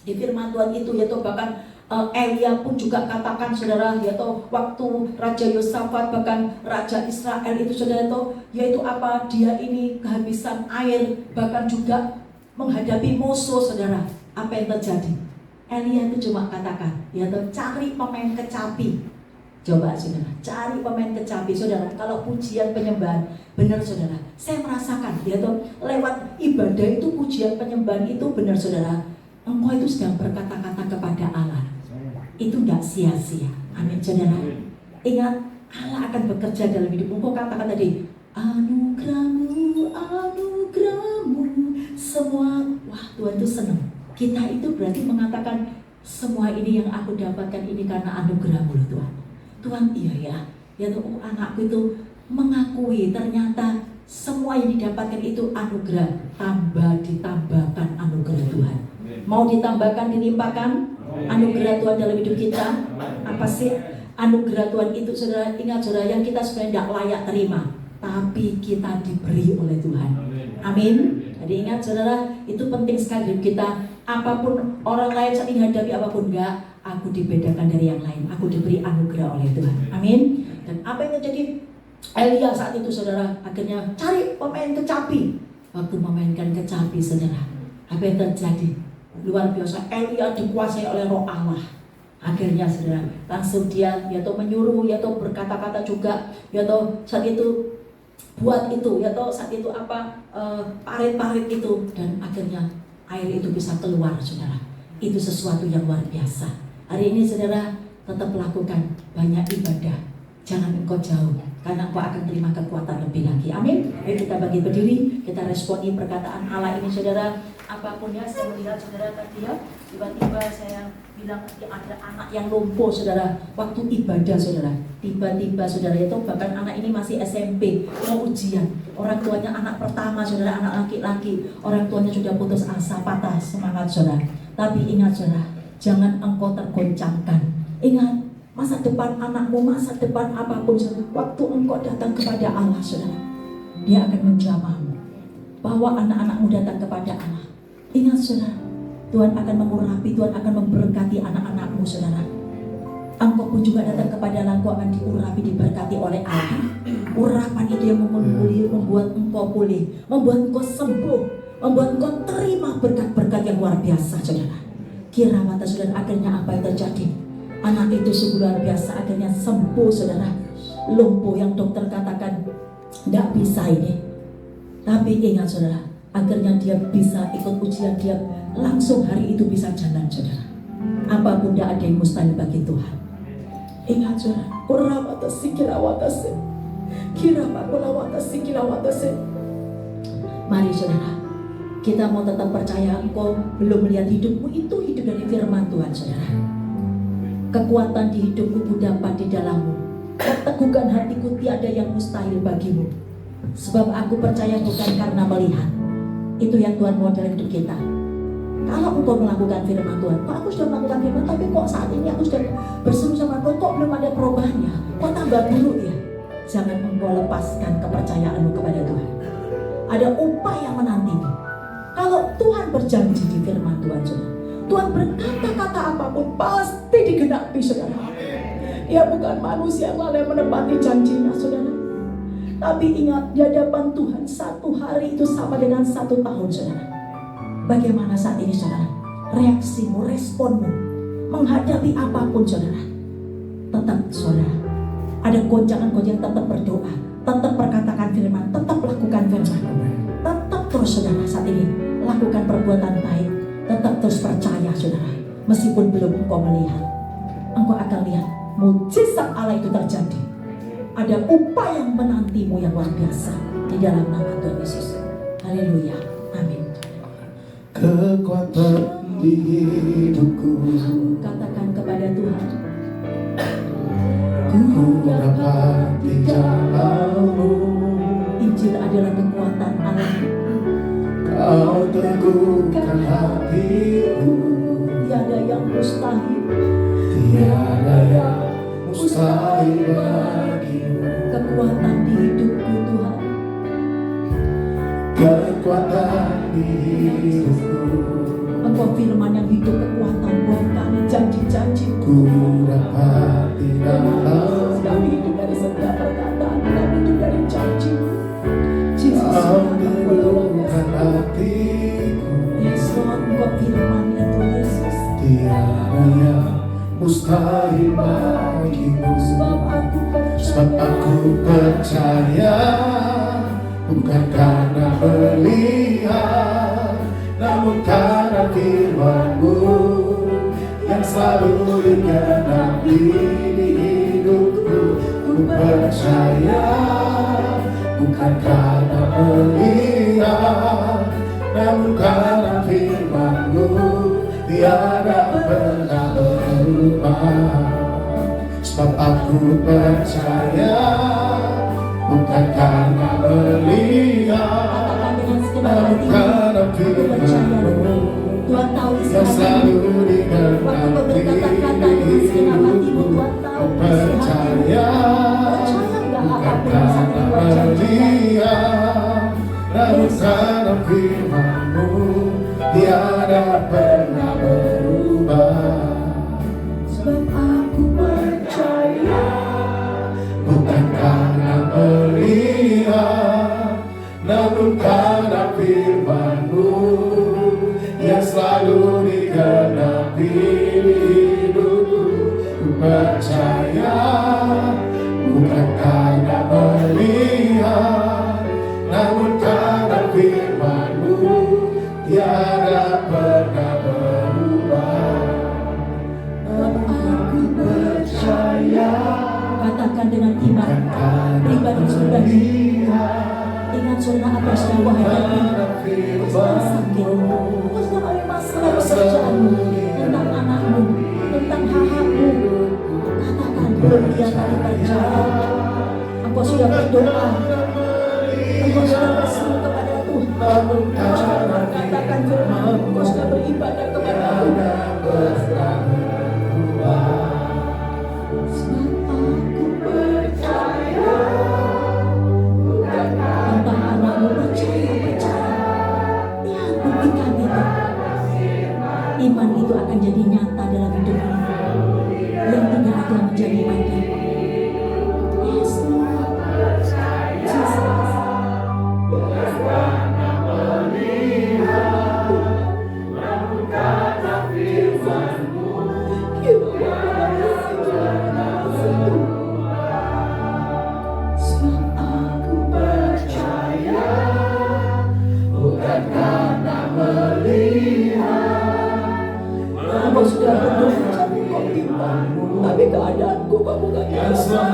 di firman Tuhan itu yaitu bahkan Elia pun juga katakan saudara, yaitu waktu Raja Yosafat bahkan Raja Israel itu saudara itu, yaitu apa, dia ini kehabisan air, bahkan juga menghadapi musuh saudara. Apa yang terjadi? Elia itu cuma katakan, yaitu cari pemain kecapi. Coba saudara, cari pemain kecapi saudara. Kalau pujian penyembahan, benar saudara, saya merasakan yaitu lewat ibadah itu pujian penyembahan itu benar saudara, engkau itu sedang berkata-kata kepada Allah. Itu tidak sia-sia. Amin saudara. Ingat, Allah akan bekerja dalam hidupmu. Kau katakan tadi, anugerahmu, anugerahmu semua. Wah, Tuhan itu senang. Kita itu berarti mengatakan semua ini yang aku dapatkan ini karena anugerahmu loh Tuhan. Tuhan iya ya. Ya tuh anakku itu mengakui ternyata semua yang didapatkan itu anugerah. Tambah ditambahkan anugerah Tuhan. Mau ditambahkan dilimpahkan anugerah Tuhan dalam hidup kita. Apa sih anugerah Tuhan itu saudara? Ingat saudara, yang kita sebenarnya tidak layak terima, tapi kita diberi oleh Tuhan. Amin. Jadi ingat saudara, itu penting sekali hidup kita. Apapun orang lain saat ini hadapi apapun, enggak, aku dibedakan dari yang lain. Aku diberi anugerah oleh Tuhan. Amin. Dan apa yang terjadi? Elia saat itu saudara akhirnya cari pemain kecapi. Waktu memainkan kecapi saudara, apa yang terjadi? Luar biasa, Elia dikuasai oleh roh Allah. Akhirnya saudara, langsung dia yaitu menyuruh, yaitu berkata-kata juga, yaitu saat itu buat itu, yaitu saat itu parit-parit itu, dan akhirnya air itu bisa keluar saudara. Itu sesuatu yang luar biasa. Hari ini saudara tetap lakukan banyak ibadah, jangan engkau jauh, karena engkau akan terima kekuatan lebih lagi. Amin. Ayo kita bagi berdiri, kita responi perkataan Allah ini saudara. Apapun ya, saya melihat saudara tadi ya, tiba-tiba saya bilang ada anak yang lumpuh saudara waktu ibadah saudara. Tiba-tiba saudara itu, bahkan anak ini masih SMP, mau ujian. Orang tuanya anak pertama saudara, anak laki-laki. Orang tuanya sudah putus asa, patah semangat saudara. Tapi ingat saudara, jangan engkau tergoncangkan. Ingat, masa depan anakmu, masa depan apapun saudara, waktu engkau datang kepada Allah saudara, Dia akan menjamahmu. Bahwa anak-anakmu datang kepada Allah, ingat saudara, Tuhan akan mengurapi, Tuhan akan memberkati anak-anakmu saudara. Engkau pun juga datang kepada Allah, engkau akan diurapi, diberkati oleh Allah. Urapan itu yang membuat engkau pulih, membuat engkau sembuh, membuat engkau terima berkat-berkat yang luar biasa saudara. Kira mata saudara, akhirnya apa yang terjadi? Anak itu sungguh luar biasa, akhirnya sembuh saudara. Lumpuh yang dokter katakan tidak bisa ini. Tapi ingat saudara, akhirnya dia bisa ikut ujian, dia langsung hari itu bisa jalan saudara. Apapun tidak ada yang mustahil bagi Tuhan. Ingat saudara, mari saudara, kita mau tetap percaya. Engkau belum melihat hidupmu itu hidup dari firman Tuhan saudara. Kekuatan di hidupku dapat di dalammu. Teguhkan hatiku, tiada yang mustahil bagimu. Sebab aku percaya bukan karena melihat. Itu yang Tuhan mau dalam hidup kita. Kalau engkau melakukan firman Tuhan, kok aku sudah melakukan firman, tapi kok saat ini aku sudah berseru sama Tuhan, kok belum ada perubahannya, kok tambah buruk ya? Jangan engkau lepaskan kepercayaanmu kepada Tuhan. Ada upah yang menantimu. Kalau Tuhan berjanji di firman Tuhan saudara, Tuhan berkata-kata apapun pasti digenapi saudara. Ya bukan manusia yang menepati janjinya saudara. Tapi ingat, di hadapan Tuhan satu hari itu sama dengan 1 tahun saudara. Bagaimana saat ini saudara? Reaksimu, responmu menghadapi apapun saudara. Tetap saudara, ada goncangan-goncangan, tetap berdoa, tetap perkatakan firman, tetap lakukan firman. Tetap terus saudara saat ini lakukan perbuatan baik. Tetap terus percaya saudara. Meskipun belum engkau melihat, engkau akan lihat mujizat Allah itu terjadi. Ada upah yang menantimu yang luar biasa di dalam nama Tuhan Yesus. Haleluya. Amin. Kekuatan di hidupku, Katakan kepada Tuhan, ku dapat di dalammu. Injil adalah kekuatan Allah. Kau teguhkan hatiku, Tiada yang mustahil. tiada yang mustahil bagimu. Kekuatan di hidupku Tuhan. Kekuatan di hidupku, Engkau firman yang hidup, kekuatan buat kami, janji-janjiku. ku dapat di dalammu. Kami hidup dari setiap perkataan, kami hidup dari janji. Yesus, Kau teguhkan hatiku, Yesus, Engkau firman itu Yesus. tiada yang mustahil bagimu. Sebab aku percaya, bukan karena melihat, namun karena firman-Mu yang selalu digenapi di hidupku. Ku percaya, bukan karena melihat, namun karena firman-Mu tiada pernah berubah. Sebab aku percaya, bukan karena melihat, Katakan dengan segenap namun hatimu, karena aku percaya. firman-Mu Tuhan tahu isi yang selalu hatimu. Waktu kau berkata-kata dengan segenap hatimu, Tuhan tahu isi hatimu. percaya, Percaya enggak bukan apapun yang saat ini karena Tuhan janjikan? melihat, namun karena firman-Mu tiada pernah berubah. Sebab aku percaya, Bukan karena namun karena firman-Mu yang selalu digenapi hidupku, ku percaya bukan karena melihat, namun karena firman-Mu tiada pernah berubah. Aku percaya. Katakan dengan iman, pribadi sudah ingat saudara apa yang sedang menghadapi, sedang sakit, sedang ada masalah pekerjaanmu, tentang anakmu, tentang hak-hakmu. Katakan belum dia tadi percaya. Engkau sudah berdoa, engkau sudah berseru kepada Tuhan, engkau sudah mengatakan firman, engkau sudah beribadah kepada Tuhan. Iman itu akan jadi nyata dalam hidup kita, yang tidak ada menjadi mati. Yes, Lord. Jesus. Engkau sudah berdoa, engkau iman, tapi keadaanku kamu gak percaya.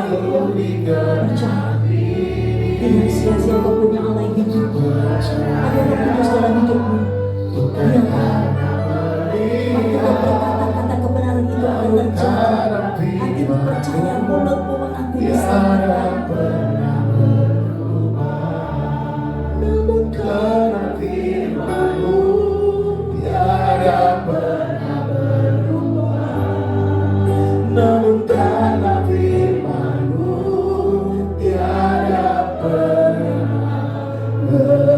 Tidak sia-sia kau punya Allah yang hidup. Ada Roh Kudus dalam hidupmu. Dia tahu. Waktu kau berkata-kata kebenaran itu akan terjadi. Hatimu percaya, mulutmu mengakui selamat. Namun karena firman-Mu tiada pernah berubah. Namun karena firman-Mu tiada pernah berubah.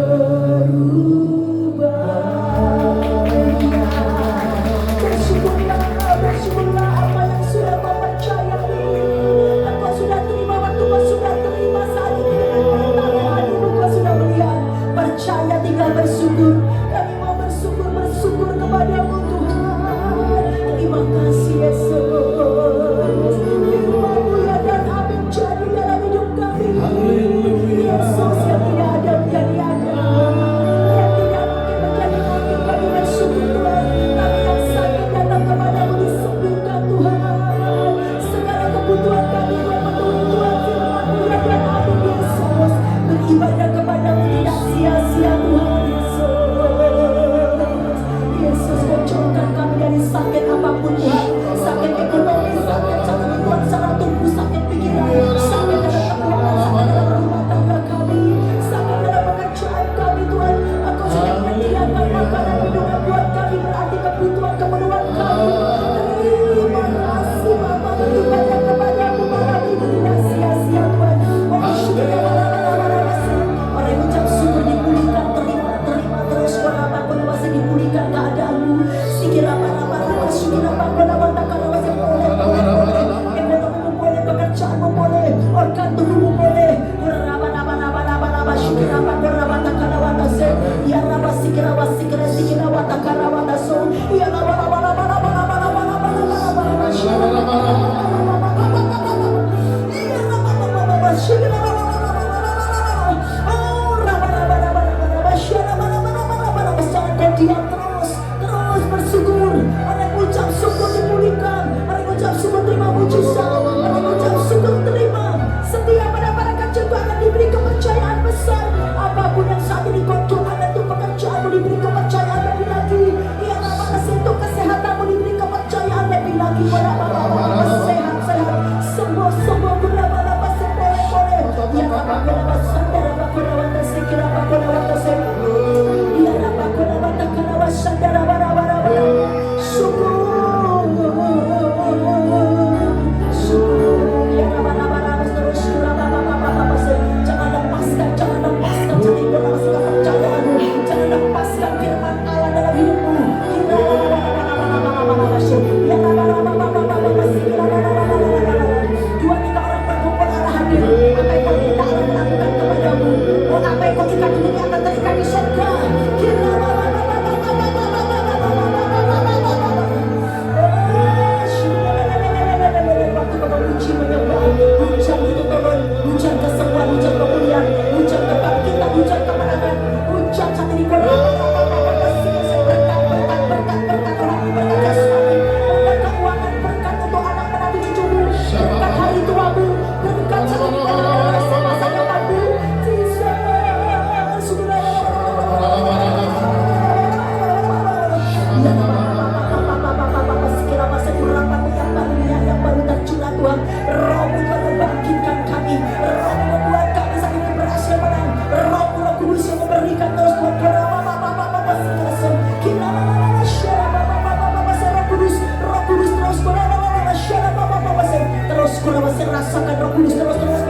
Bersyukurlah apa yang sudah kau percayai. Engkau sudah terima waktu kau sudah terima saat ini dengan pertama hidup kau sudah melihat. Percaya tinggal bersyukur. Kami mau bersyukur kepada-Mu Tuhan. Terima kasih Yesus. Firman-Mu ya dan amin jadi dalam hidup kami. Yesus yang tidak ada menjadi ada, yang tidak mungkin menjadi mungkin. Kami bersyukur Tuhan. Kami yang sakit datang kepada-Mu disembuhkan Tuhan. Segala kebutuhan kami Tuhan penuhi Tuhan. Firman-Mu ya dan amin Yesus. Beribadah kepada-Mu tidak sia-sia Tuhan Yesus. Yesus bocorkan kami dari sakit apapun Tuhan. Sakit ekonomi, sakit Tuhan, secara tubuh, sakit pikiran, sakit dalam keuangan, sakit dalam rumah tangga kami, sakit dalam pekerjaan kami Tuhan. Engkau sudah menyediakan makanan minuman buat kami, berarti kebutuhan keperluan kami. Terima kasih Bapa, beribadah kepada-Mu malam ini tidak sia-sia Tuhan. Oh syukur orang yang ucap syukur dipulihkan, terima terus walaupun masih dipulihkan keadaanmu. Sikira para syukur apa takkan boleh ekonomimu boleh, pekerjaanmu boleh, organ tubuhmu boleh. Raba syukur apa takkan se ya raba sikira takkan so ya raba dia terus bersyukur. Orang ucap syukur dipulihkan, orang ucap syukur terima mujizat, orang ucap syukur terima. Setiap mendapatkan contoh akan diberi kepercayaan besar. Apapun yang saat ini kau doakan itu pekerjaanmu diberi kepercayaan lebih lagi. Ya nama untuk kesehatanmu diberi kepercayaan lebih lagi. Sehat semua berapa boleh. Ya nama rasakan Roh Kudus terus bekerja.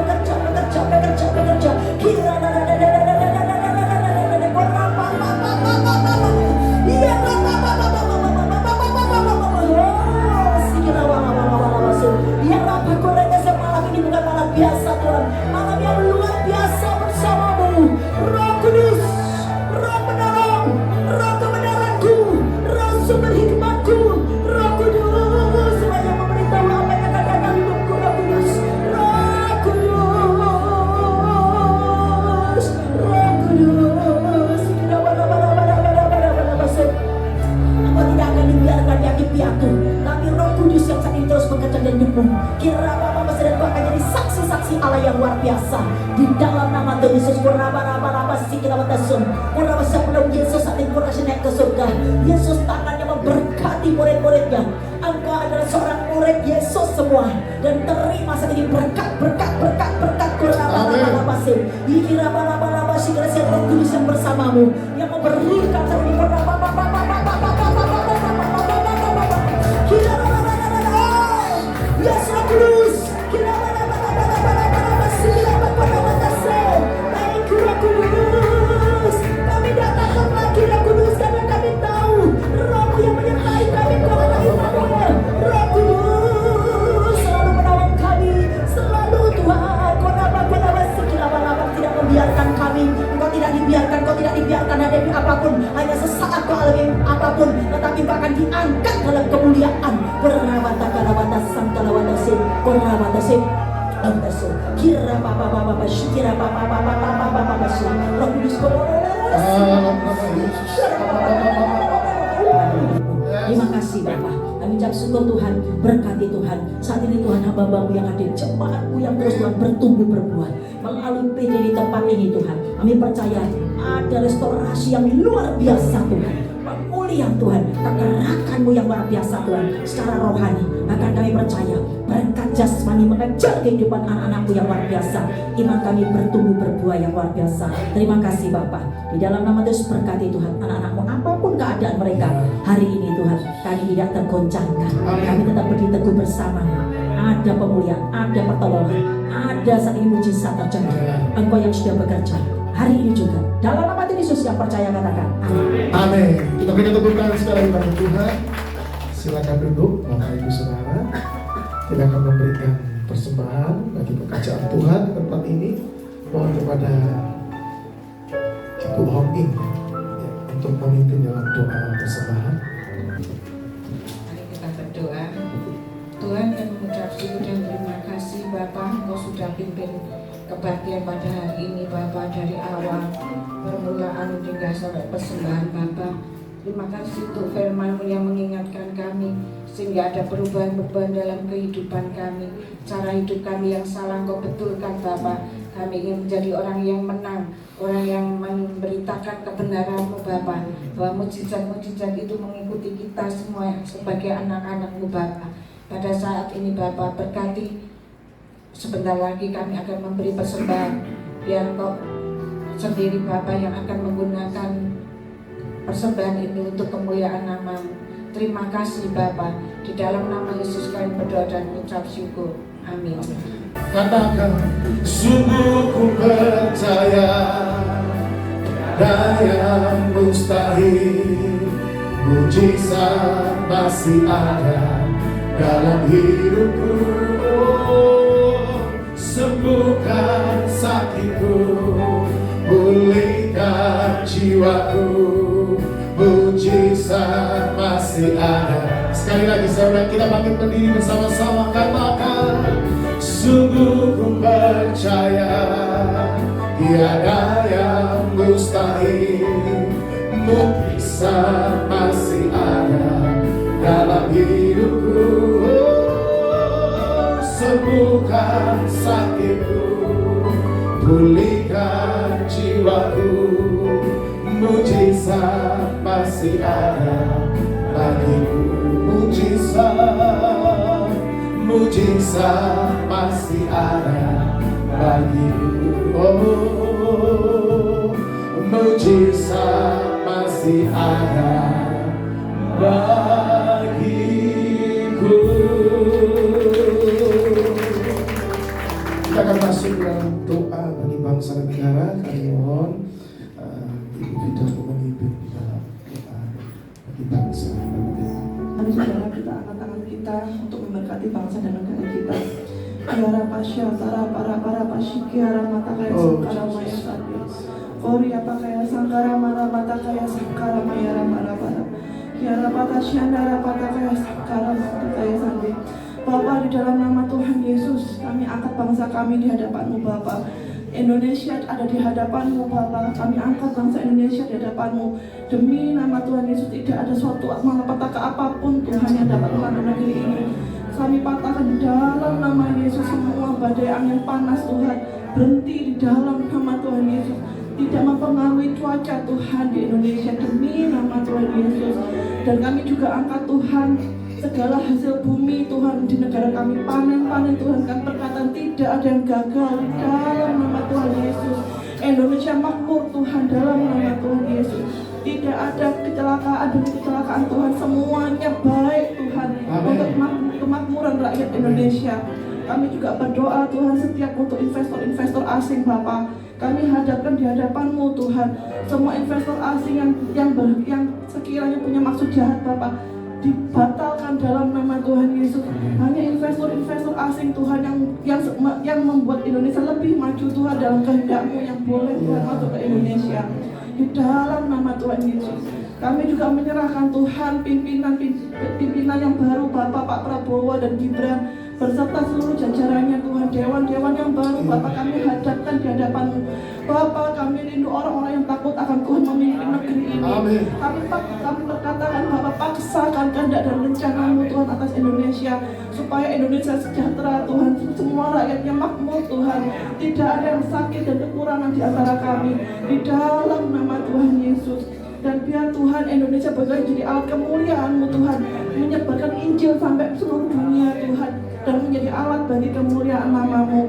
Malam ini bukan malam biasa Tuhan, malam yang luar biasa bersamamu. Roh Kudus, Roh penolong, Roh kebenaranku, Roh sumber hikmatku, Roh Kudus semuanya memberitahu apa yang akan datang hidupku. Roh Kudus, Roh Kudus, Roh Kudus. Engkau tidak akan dibiarkan yakin piatu, tapi Roh Kudus yang saat ini terus bekerja dan hidupmu. Kira apa dan kau akan jadi saksi-saksi Allah yang luar biasa di dalam nama Tuhan Yesus. Sebelum Yesus saat ini naik ke surga, Yesus tangannya memberkati murid-muridnya. Engkau adalah seorang murid Yesus semua, dan terima saat ini berkat. Roh Kudus yang bersamamu, yang memberikan saat ini Yes, Roh Kudus. Thank you, Roh Kudus. Kami datang lagi, Roh Kudus, karena kami tahu Roh-Mu yang menyertai kami. Roh Kudus selalu menolong kami, selalu Tuhan. Tidak membiarkan kami. Engkau tidak dibiarkan hadapi apapun, hanya sesaat kau alami apapun, tetapi kau akan diangkat dalam kemuliaan. Roh Kudus, terima kasih Bapa. Kami ucap syukur Tuhan, berkati Tuhan. Saat ini Tuhan, hamba-Mu yang hadir, jemaat-Mu yang terus Tuhan bertumbuh berbuah melalui PD di tempat ini Tuhan. Kami percaya ada restorasi yang luar biasa Tuhan, pemulihan Tuhan, kegerakan-Mu yang luar biasa Tuhan secara rohani. Bahkan kami percaya berkat jasmani mengejar kehidupan anak-anak-Mu yang luar biasa. Iman kami bertumbuh berbuah yang luar biasa. Terima kasih Bapa. Di dalam nama Yesus berkati Tuhan anak-anak-Mu apapun keadaan mereka hari ini Tuhan. Kami tidak tergoncangkan, kami tetap berdiri teguh bersama. Ada pemulihan, ada pertolongan, ada saat ini mujizat terjadi. Engkau yang sudah bekerja hari ini juga. Dalam nama Tuhan Yesus yang percaya katakan amin. Amin. Kita berikan tepuk tangan sekali lagi bagi Tuhan. Silakan duduk Bapak Ibu Saudara. Kita akan memberikan persembahan bagi pekerjaan Tuhan di tempat ini. Mohon kepada Ibu Honging untuk memimpin dalam doa persembahan. Mari kita berdoa. Tuhan yang mengucap syukur dan terima kasih Bapak, Engkau sudah pimpin kebaktian pada hari ini Bapak, dari awal permulaan hingga sampai persembahan Bapak. Terima kasih untuk firman-Mu yang mengingatkan kami sehingga ada perubahan-perubahan dalam kehidupan kami. Cara hidup kami yang salah Engkau betulkan Bapak. Kami ingin menjadi orang yang menang, orang yang memberitakan kebenaran-Mu Bapak, bahwa mujizat-mujizat itu mengikuti kita semua sebagai anak-anak-Mu Bapak. Pada saat ini Bapak, berkati sebentar lagi kami akan memberi persembahan, biar Engkau sendiri Bapak yang akan menggunakan persembahan ini untuk kemuliaan nama-Mu. Terima kasih Bapak. Di dalam nama Yesus kami berdoa dan mengucap syukur. Amin. Katakan, sungguh ku percaya ada yang mustahil, mujizat masih ada dalam hidupku. Sembuhkan sakitku, pulihkan jiwaku, mujizat masih ada. Sekali lagi saudara, kita bangkit berdiri bersama-sama, katakan, sungguh ku percaya tiada yang mustahil, mujizat masih ada dalam hidupku. Sembuhkan sakitku, pulihkan jiwaku, mujizat masih ada bagiku. Mujizat masih ada bagiku. Oh, mujizat masih ada bagiku. saudara kita, angkat tangan kita untuk memberkati bangsa dan negara kita. Kiara pasya tara para pasyikiara mata kaya sangkara maya sabi. Korea pakaya sangkara mata kaya sangkara maya ramara para. Kiara pata syandara pata kaya sangkara mata kaya sabi. Bapa, di dalam nama Tuhan Yesus, kami angkat bangsa kami di hadapan-Mu Bapa. Indonesia ada di hadapan-Mu Bapa. Kami angkat bangsa Indonesia di hadapan-Mu. Demi nama Tuhan Yesus, tidak ada suatu malapetaka apapun Tuhan yang dapat melanda negeri ini. Kami patahkan di dalam nama Yesus semua badai angin panas Tuhan. Berhenti di dalam nama Tuhan Yesus. Tidak mempengaruhi cuaca Tuhan di Indonesia demi nama Tuhan Yesus. Dan kami juga angkat Tuhan segala hasil bumi Tuhan di negara kami, panen Tuhan, kan perkataan tidak ada yang gagal dalam nama Tuhan Yesus. Indonesia makmur Tuhan dalam nama Tuhan Yesus. Tidak ada kecelakaan demi kecelakaan Tuhan, semuanya baik Tuhan. Amen. Untuk kemakmuran rakyat Indonesia. Kami juga berdoa Tuhan setiap untuk investor-investor asing Bapa. Kami hadapkan di hadapan-Mu Tuhan. Semua investor asing yang sekiranya punya maksud jahat Bapa, dibatalkan dalam nama Tuhan Yesus. Hanya investor-investor asing Tuhan yang membuat Indonesia lebih maju Tuhan dalam kehendak-Mu yang boleh Tuhan masuk ke Indonesia. Di dalam nama Tuhan Yesus. Kami juga menyerahkan Tuhan pimpinan yang baru Bapak Pak Prabowo dan Gibran berserta seluruh jajarannya Tuhan, dewan-dewan yang baru Bapak kami hadapkan di hadapan-Mu. Bapak, kami rindu orang-orang yang takut akan Tuhan memimpin negeri ini. Amin. Kami berkatakan Bapak, paksakan kehendak dan rencana-Mu Tuhan atas Indonesia supaya Indonesia sejahtera Tuhan, semua rakyatnya makmur Tuhan, tidak ada yang sakit dan kekurangan di antara kami di dalam nama Tuhan Yesus. Dan biar Tuhan Indonesia boleh jadi alat kemuliaan-Mu Tuhan, menyebarkan Injil sampai seluruh dunia Tuhan, dan menjadi alat bagi kemuliaan nama-Mu.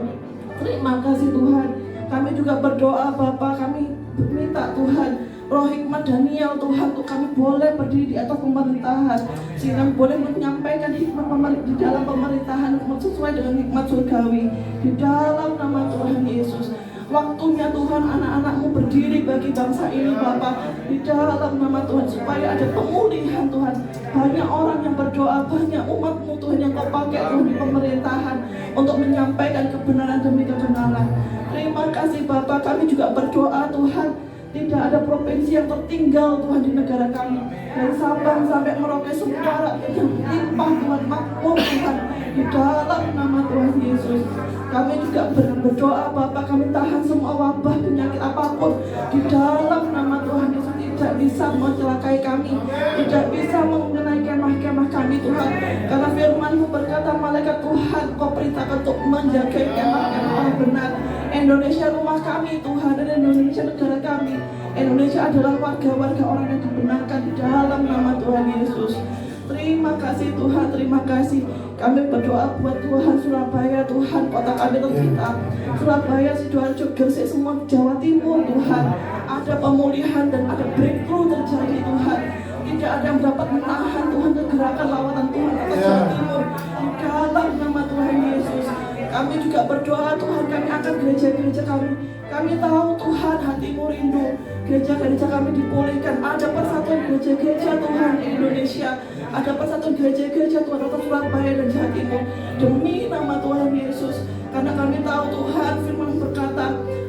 Terima kasih Tuhan. Kami juga berdoa Bapa, kami minta Tuhan roh hikmat Daniel Tuhan, untuk kami boleh berdiri di atas pemerintahan, sehingga boleh menyampaikan hikmat di dalam pemerintahan sesuai dengan hikmat surgawi di dalam nama Tuhan Yesus. Waktunya Tuhan anak-anak-Mu berdiri bagi bangsa ini Bapa, di dalam nama Tuhan, supaya ada pemulihan Tuhan. Banyak orang yang berdoa, banyak umat-Mu Tuhan yang Kau pakai Tuhan di pemerintahan untuk menyampaikan kebenaran demi kebenaran. Terima kasih Bapa. Kami juga berdoa Tuhan, tidak ada provinsi yang tertinggal Tuhan di negara kami. Dari Sabang sampai Merauke semua yang limpah Tuhan, makmur Tuhan di dalam nama Tuhan Yesus. Kami juga berdoa Bapak, kami tahan semua wabah penyakit apapun di dalam nama Tuhan Yesus. Tidak bisa mencelakai kami, tidak bisa mengenai kemah-kemah kami Tuhan. Karena firman-Mu berkata, malaikat Tuhan Kau perintahkan untuk menjaga kemah-kemah orang benar. Indonesia rumah kami Tuhan, dan Indonesia negara kami. Indonesia adalah warga-warga orang yang dibenarkan di dalam nama Tuhan Yesus. Terima kasih Tuhan, terima kasih. Kami berdoa buat Tuhan Surabaya, Tuhan kota kami tercinta. Surabaya, Sidoarjo, Gresik, semua Jawa Timur Tuhan. Ada pemulihan dan ada breakthrough terjadi Tuhan. Tidak ada yang dapat menahan Tuhan kegerakan lawatan Tuhan atas Jawa Timur. Di dalam nama Tuhan Yesus. Kami juga berdoa Tuhan, kami akan gereja-gereja kami. Kami tahu Tuhan hati-Mu rindu gereja-gereja kami dipulihkan. Ada persatuan gereja-gereja Tuhan di Indonesia. Ada persatuan gereja-gereja Tuhan atas Surabaya dan Jawa Timur demi nama Tuhan Yesus. Karena kami tahu Tuhan firman berkata,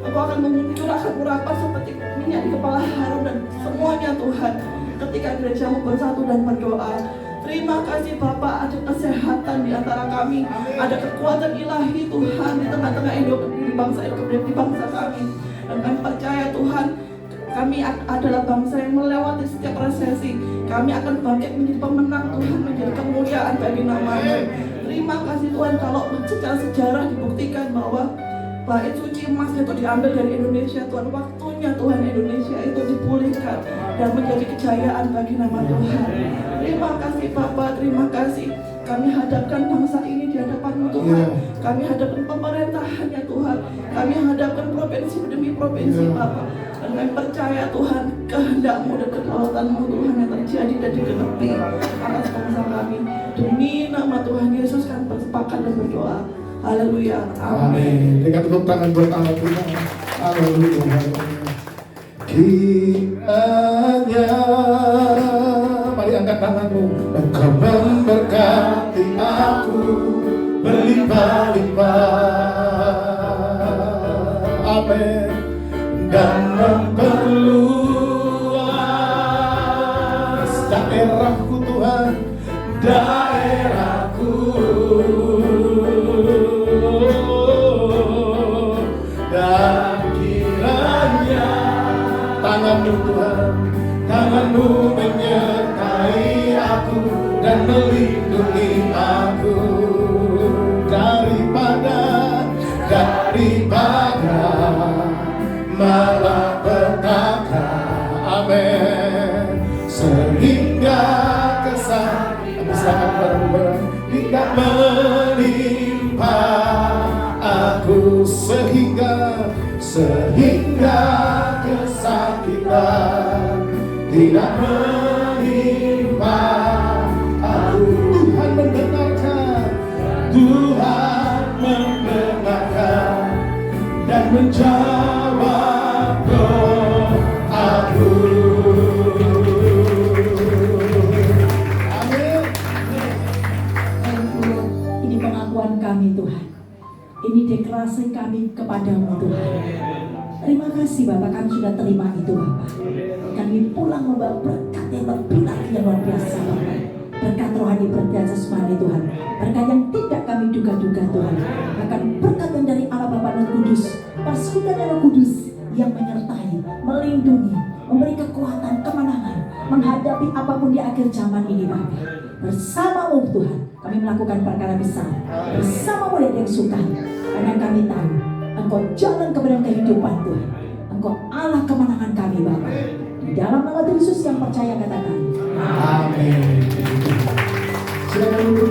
Engkau akan mencurahkan urapan seperti minyak di kepala Harun dan semuanya Tuhan ketika gereja-Mu bersatu dan berdoa. Terima kasih Bapak, ada kesehatan di antara kami, ada kekuatan ilahi Tuhan di tengah-tengah di bangsa kami. Dan kami percaya Tuhan, kami adalah bangsa yang melewati setiap resesi. Kami akan bangkit menjadi pemenang Tuhan, menjadi kemuliaan bagi nama-Mu. Terima kasih Tuhan, kalau secara sejarah dibuktikan bahwa bait suci emas itu diambil dari Indonesia Tuhan, waktunya Tuhan Indonesia itu dipulihkan dan menjadi kejayaan bagi nama Tuhan. Terima kasih Bapak, terima kasih. Kami hadapkan bangsa ini di hadapan-Mu Tuhan. Kami hadapkan pemerintahannya Tuhan. Kami hadapkan provinsi demi provinsi Bapak. Dan kami percaya Tuhan, kehendak-Mu dan kedaulatan-Mu Tuhan yang terjadi dan digenapi atas bangsa kami. Demi nama Tuhan Yesus kami bersepakat dan berdoa. Haleluya. Amin. Dengan tepuk tangan buat Allah kita. Haleluya. Kiranya, mari angkat tanganmu. Engkau tanganmu Tuhan, tanganmu menyertai aku dan melindungi aku daripada malapetaka. Amin. Sehingga kesabaran tidak menimpa aku, sehingga kesakitan tidak menimpa aku. Tuhan mendengarkan dan menjawab doaku. Amin. Ini pengakuan kami Tuhan. Ini deklarasi kami kepadamu Tuhan. Terima kasih Bapak, kami sudah terima itu Bapak. Kami pulang membawa berkat yang lebih lagi yang luar biasa Bapak. Berkat rohani, berkat jasmani Tuhan. Berkat yang tidak kami duga-duga Tuhan. Bahkan berkat yang dari Allah Bapa dan Kudus, pasukan Roh Kudus yang menyertai, melindungi, memberi kekuatan, kemenangan menghadapi apapun di akhir zaman ini Bapak. Bersamamu Tuhan, kami melakukan perkara besar. Bersamamu yang suka, karena kami tahu Engkau jalan kebenaran kehidupan Tuhan. Engkau Allah kemenangan kami Bapak. Di dalam nama Tuhan Yesus yang percaya katakan Amin. Silakan duduk